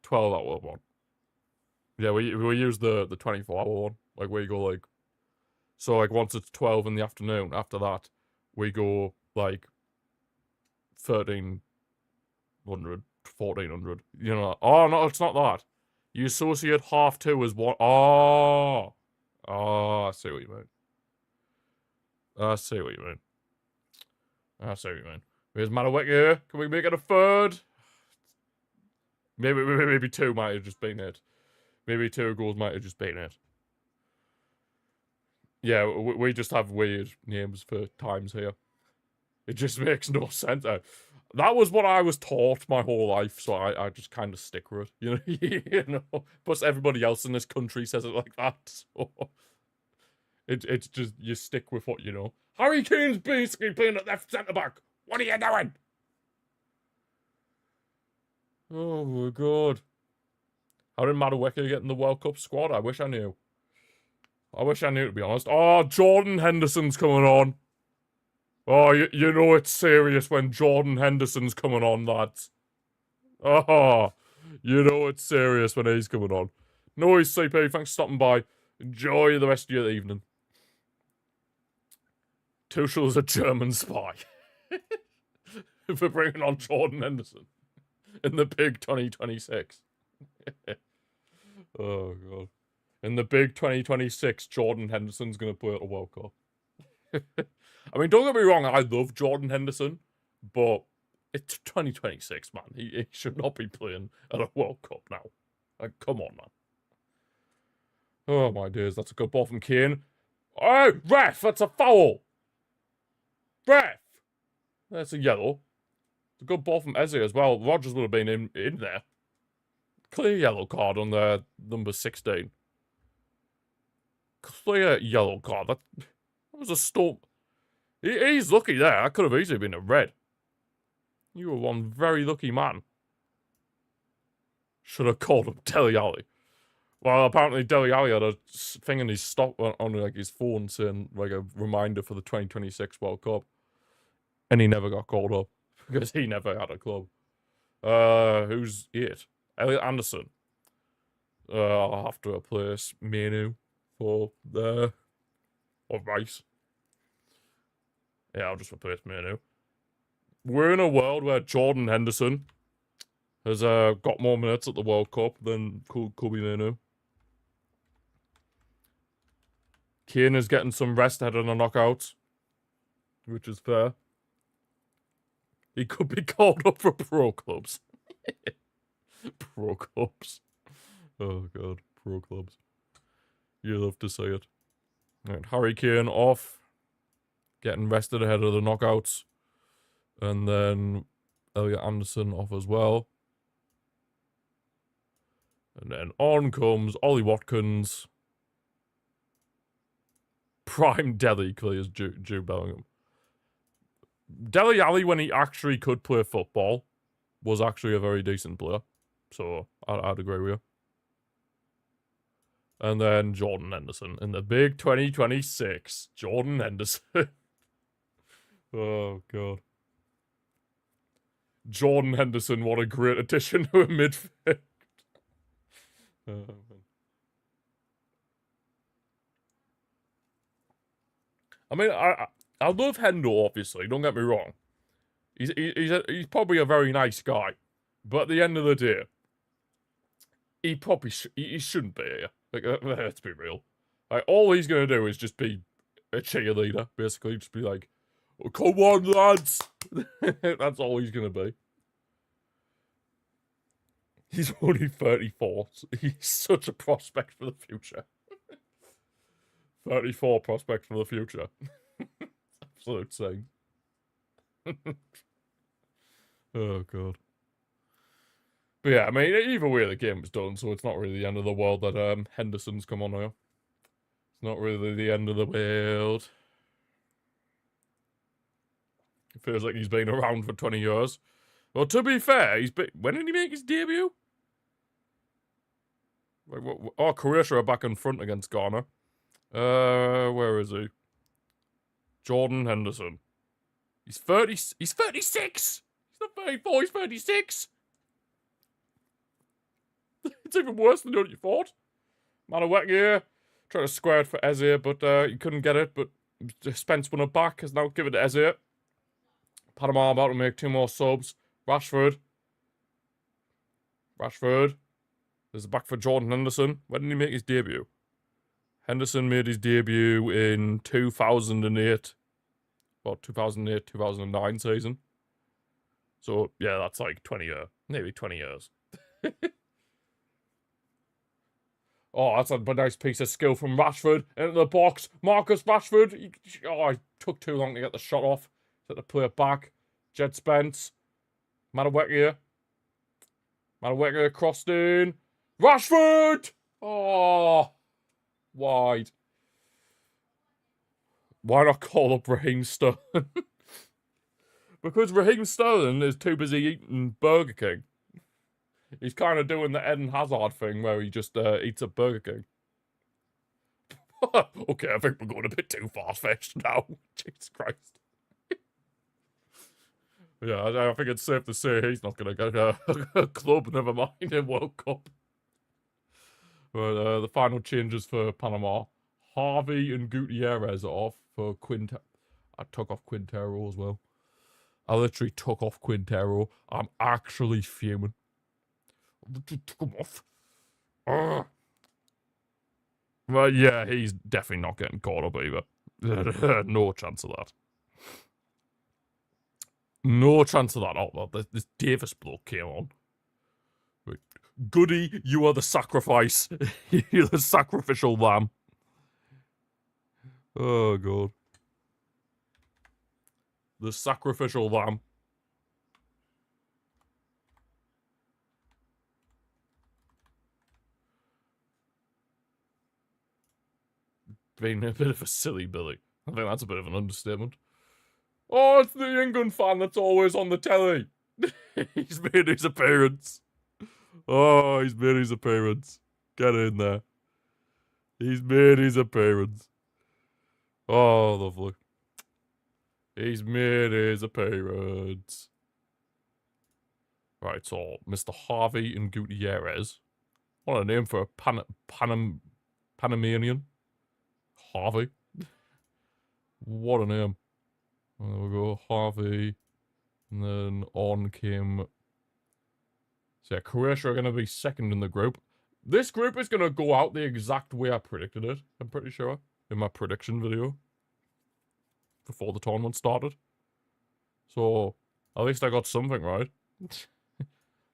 12-hour one. Yeah, we use the 24-hour one. Like where you go like So, like, once it's 12 in the afternoon, after that, we go, like, 1300, 1400. You know, oh, no, it's not that. You associate 2:30 as one. Oh. Oh, I see what you mean. I see what you mean. I see what you mean. Here's Matawek here. Can we make it a third? Maybe 2 might have just been it. Maybe 2 goals might have just been it. Yeah, we just have weird names for times here. It just makes no sense. That was what I was taught my whole life, so I just kind of stick with it. You know, you know. Plus, everybody else in this country says it like that. So it's just you stick with what you know. Harry Kane's basically playing at left centre back. What are you doing? Oh my god! How did Madueke get in the World Cup squad? I wish I knew. I wish I knew, to be honest. Oh, Jordan Henderson's coming on. Oh, you know it's serious when Jordan Henderson's coming on, lads. Oh, you know it's serious when he's coming on. Noise, CP, thanks for stopping by. Enjoy the rest of your evening. Tuchel's a German spy. For bringing on Jordan Henderson in the big 2026. Oh, God. In the big 2026, Jordan Henderson's going to play at the World Cup. I mean, don't get me wrong, I love Jordan Henderson, but it's 2026, man. He should not be playing at a World Cup now. Like, come on, man. Oh, my days, that's a good ball from Kane. Oh, ref, that's a foul. Ref. That's a yellow. It's a good ball from Eze as well. Rodgers would have been in there. Clear yellow card on the number 16. Clear yellow card. That was a storm. He's lucky there. That could have easily been a red. You were one very lucky man. Should have called him Dele Alli. Well, apparently Dele Alli had a thing in his stop on like his phone saying like a reminder for the 2026 World Cup, and he never got called up because he never had a club. Who's it? Elliot Anderson. I'll have to replace Manu for or Rice. Yeah, I'll just replace Manu. We're in a world where Jordan Henderson has got more minutes at the World Cup than Kobe Manu. Kane is getting some rest ahead of the knockouts, which is fair. He could be called up for pro clubs. Pro clubs. Oh, God. Pro clubs. You love to see it. Right, Harry Kane off. Getting rested ahead of the knockouts. And then Elliot Anderson off as well. And then on comes Ollie Watkins. Prime Dele clears Jude Bellingham. Dele Alli, when he actually could play football, was actually a very decent player. So, I'd agree with you. And then Jordan Henderson in the big 2026. Jordan Henderson. Oh, God. Jordan Henderson, what a great addition to a midfield. I mean, I love Hendo, obviously, don't get me wrong. He's probably a very nice guy. But at the end of the day, he probably he shouldn't be here. Like, let's be real. Like, all he's going to do is just be a cheerleader, basically. Just be like, oh, come on, lads. That's all he's going to be. He's only 34. So he's such a prospect for the future. 34 prospect for the future. Absolute thing. Oh, God. But yeah, I mean, either way the game was done, so it's not really the end of the world that Henderson's come on here. It's not really the end of the world. It feels like he's been around for 20 years. Well, to be fair, when did he make his debut? Oh, Croatia are back in front against Ghana. Where is he? Jordan Henderson. He's 36! He's not 34, he's 36! It's even worse than what you thought. Madueke here. Tried to square it for Eze, but you couldn't get it. But Spence won it back. Has now given it to Eze. Panama about to make 2 more subs. Rashford. There's a back for Jordan Henderson. When did he make his debut? Henderson made his debut in 2008. About 2008, 2009 season. So, yeah, that's like 20 years. Maybe 20 years. Oh, that's a nice piece of skill from Rashford. Into the box. Marcus Rashford. Oh, it took too long to get the shot off. Had to play it back. Jed Spence. Madueke crossed in. Rashford! Oh, wide. Why not call up Raheem Sterling? Because Raheem Sterling is too busy eating Burger King. He's kind of doing the Eden Hazard thing where he just eats at Burger King. Okay, I think we're going a bit too far-fetched now. Jesus Christ. Yeah, I think it's safe to say he's not going to get a club, never mind a World Cup. But the final changes for Panama. Harvey and Gutierrez are off for Quintero. I took off Quintero as well. I literally took off Quintero. I'm actually fuming. I took him off. Well, yeah, he's definitely not getting caught up either. No chance of that. No chance of that. Oh, well, this Davis bloke came on. Wait. Goody, you are the sacrifice. You're the sacrificial lamb. Oh, God. The sacrificial lamb. Being a bit of a silly Billy. I think that's a bit of an understatement. Oh, it's the England fan that's always on the telly. He's made his appearance. Oh, he's made his appearance. Get in there. He's made his appearance. Oh, lovely. He's made his appearance. Right, so Mr. Harvey and Gutierrez. What a name for a Panamanian. Harvey. What a name. There we go, Harvey. And then on came... So yeah, Croatia are going to be second in the group. This group is going to go out the exact way I predicted it, I'm pretty sure, in my prediction video. Before the tournament started. So, at least I got something right.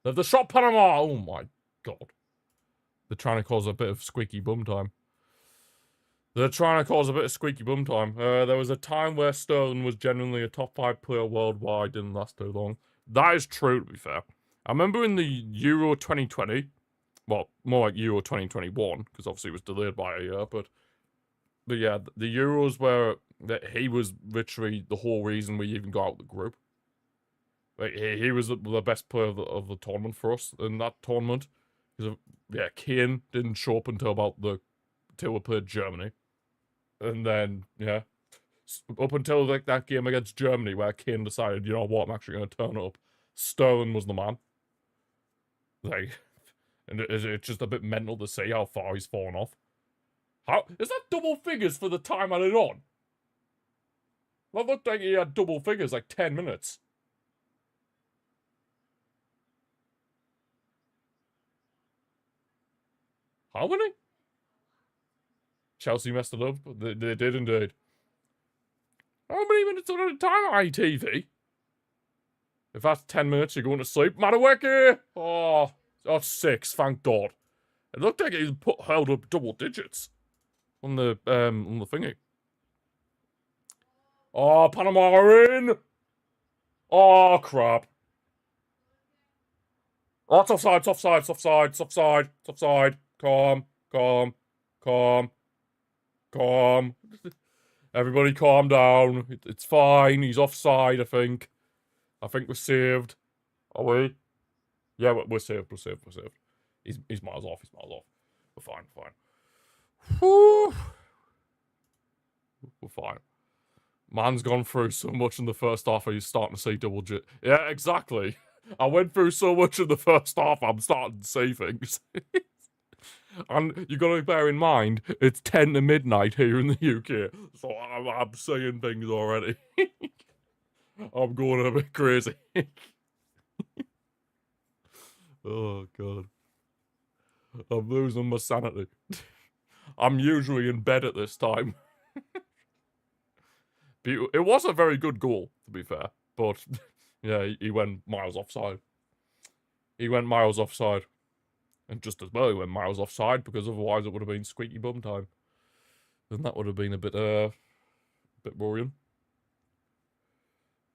They've shot Panama! Oh my God. They're trying to cause a bit of squeaky bum time. There was a time where Sterling was genuinely a top 5 player worldwide, didn't last too long. That is true, to be fair. I remember in the Euro 2020, well, more like Euro 2021, because obviously it was delayed by a year, but yeah, the Euros where he was literally the whole reason we even got out of the group. Like, he was the best player of the tournament for us in that tournament. Because, yeah, Kane didn't show up until we played Germany. And then, yeah, up until like that game against Germany where Kane decided, you know what, I'm actually going to turn up. Sterling was the man. Like, and it's just a bit mental to see how far he's fallen off. How is that double figures for the time added on? That looked like he had double figures, like 10 minutes. How many? Chelsea messed it up. They did indeed. How many minutes at a time on ITV? If that's 10 minutes, you're going to sleep. Madueke! Oh, that's 6, thank God. It looked like he held up double digits on the thingy. Oh, Panama are in! Oh, crap. Oh, it's offside, it's offside, it's offside, it's offside, it's offside. Calm. Everybody calm down. It's fine. He's offside, I think. I think we're saved. Are we? Yeah, we're saved. We're saved. He's miles off. We're fine. Whew. We're fine. Man's gone through so much in the first half, he's starting to see double j. Yeah, exactly. I went through so much in the first half, I'm starting to see things. And you got to bear in mind, it's 10 to midnight here in the UK, so I'm saying things already. I'm going a bit crazy. Oh, God. I'm losing my sanity. I'm usually in bed at this time. It was a very good goal, to be fair. But, yeah, he went miles offside. He went miles offside. And just as well, he went miles offside, because otherwise it would have been squeaky bum time. And that would have been a bit worrying.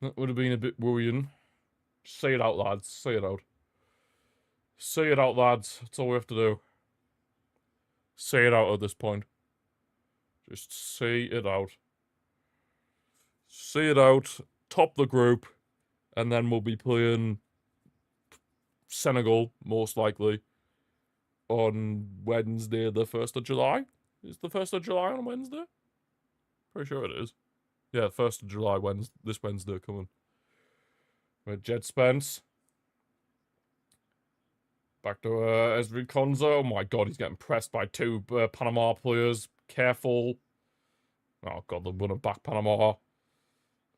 That would have been a bit worrying. Say it out, lads. Say it out. Say it out, lads. That's all we have to do. Say it out at this point. Just say it out. Say it out. Top the group. And then we'll be playing Senegal, most likely, on Wednesday, the 1st of July. Is the 1st of July on Wednesday? Pretty sure it is. Yeah, 1st of July, this Wednesday coming. With Jed Spence. Back to Ezri Konza. Oh my god, he's getting pressed by two Panama players. Careful. Oh god, they're running back Panama.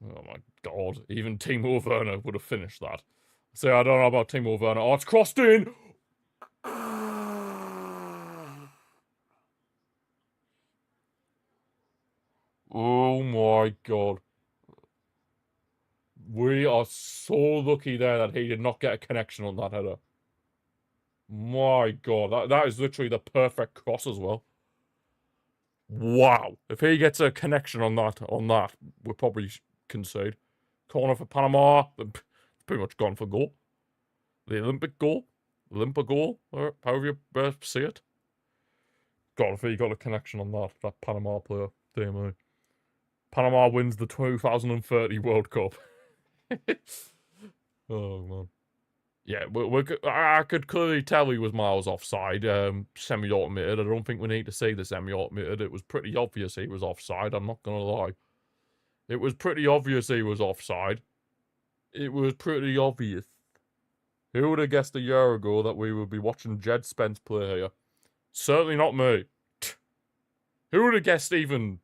Oh my god. Even Timo Werner would have finished that. So I don't know about Timo Werner. Oh, it's crossed in! Oh my god. We are so lucky there that he did not get a connection on that header. My god, that is literally the perfect cross as well. Wow. If he gets a connection on that, we'll probably concede. Corner for Panama. It's pretty much gone for goal. The Olympic goal. Olympic goal, or however you see it. God, if he got a connection on that Panama player. Dear me. Panama wins the 2030 World Cup. Oh, man. Yeah, I could clearly tell he was miles offside, semi-automated. I don't think we need to say the semi-automated. It was pretty obvious he was offside, I'm not gonna lie. It was pretty obvious he was offside. It was pretty obvious. Who would have guessed a year ago that we would be watching Jed Spence play here? Certainly not me. Who would have guessed even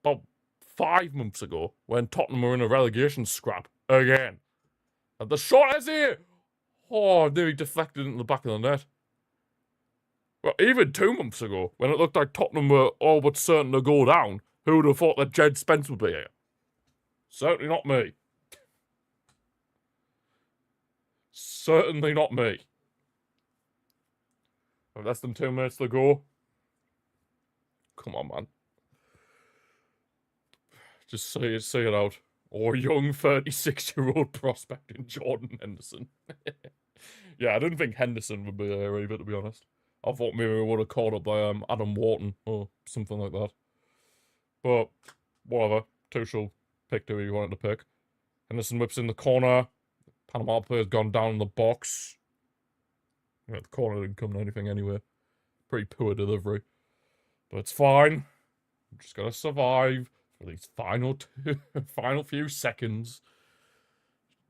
about 5 months ago when Tottenham were in a relegation scrap again? And the shot is here! Oh, nearly deflected into the back of the net. Well, even 2 months ago, when it looked like Tottenham were all but certain to go down, who would have thought that Jed Spence would be here? Certainly not me. Certainly not me. Less than 2 minutes to go. Come on, man. Just say it out. Or young 36-year-old prospect in Jordan Henderson. Yeah, I didn't think Henderson would be there either, to be honest. I thought maybe we would have called up by Adam Wharton or something like that. But, whatever. Tuchel picked who he wanted to pick. Henderson whips in the corner. Panama player's gone down in the box. Yeah, the corner didn't come to anything anyway. Pretty poor delivery. But it's fine. I'm just gotta survive for these final few seconds.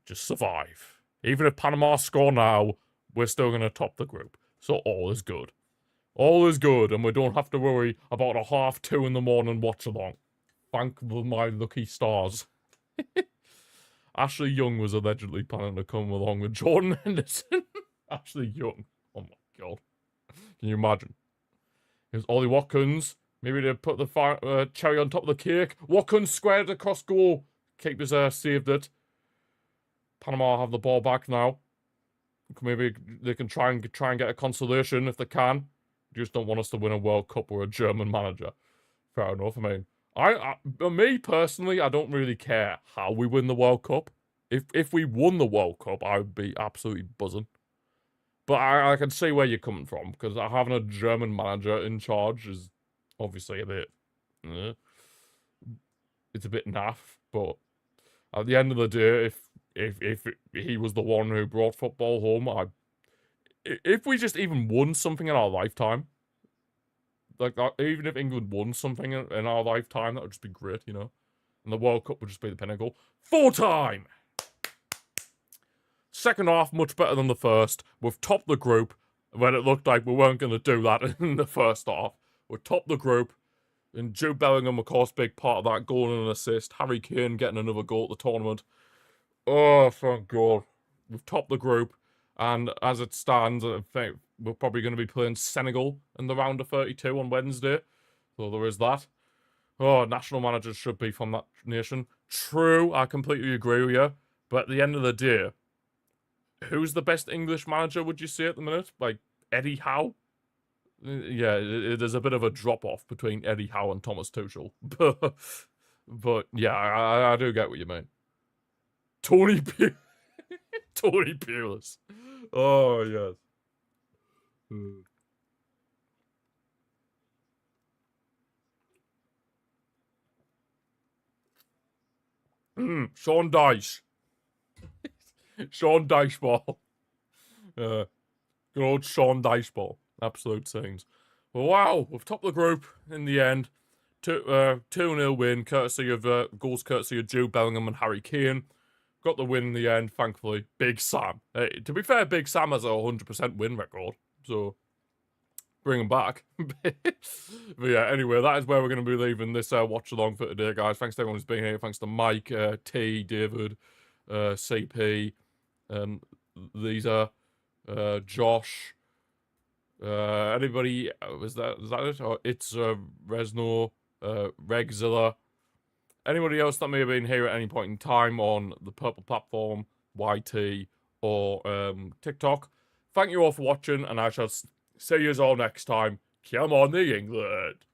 Just survive. Even if Panama score now, we're still gonna top the group. So all is good. All is good, and we don't have to worry about a 2:30 in the morning watch-along. Thank my lucky stars. Ashley Young was allegedly planning to come along with Jordan Henderson. Ashley Young. Oh my god. Can you imagine? Here's Ollie Watkins. Maybe to put the cherry on top of the cake. Watkins squared across goal. Keepers saved it. Panama have the ball back now. Maybe they can try and get a consolation if they can. They just don't want us to win a World Cup or a German manager. Fair enough. I mean, me personally, I don't really care how we win the World Cup. If we won the World Cup, I would be absolutely buzzing. But I can see where you're coming from, because having a German manager in charge is obviously a bit... it's a bit naff, but at the end of the day, if he was the one who brought football home, if we just even won something in our lifetime, like even if England won something in our lifetime, that would just be great, you know? And the World Cup would just be the pinnacle. Full time! Second half, much better than the first. We've topped the group. when it looked like we weren't going to do that in the first half. We topped the group, and Jude Bellingham, of course, big part of that goal and an assist. Harry Kane getting another goal at the tournament. Oh, thank God. We've topped the group, and as it stands, I think we're probably going to be playing Senegal in the round of 32 on Wednesday. So there is that. Oh, national managers should be from that nation. True, I completely agree with you. But at the end of the day, who's the best English manager, would you say, at the minute? Like, Eddie Howe? Yeah, there's a bit of a drop-off between Eddie Howe and Thomas Tuchel. But yeah, I do get what you mean. Tony Tony Pulis. Oh, yes. Sean Dyche. Sean Dyche ball. Good old Sean Dyche ball. Absolute scenes. Well, wow, we've topped the group in the end. 2-0 win, courtesy of goals courtesy of Jude Bellingham and Harry Kane. Got the win in the end, thankfully. Big Sam. To be fair, Big Sam has a 100% win record, so bring him back. But yeah, anyway, that is where we're going to be leaving this watch along for today, guys. Thanks to everyone who's been here. Thanks to Mike, T, David, CP, Lisa, Josh. Anybody? Was that it? Or it's Resno, Regzilla. Anybody else that may have been here at any point in time on the Purple Platform, YT, or TikTok. Thank you all for watching, and I shall see you all next time. Come on, the England.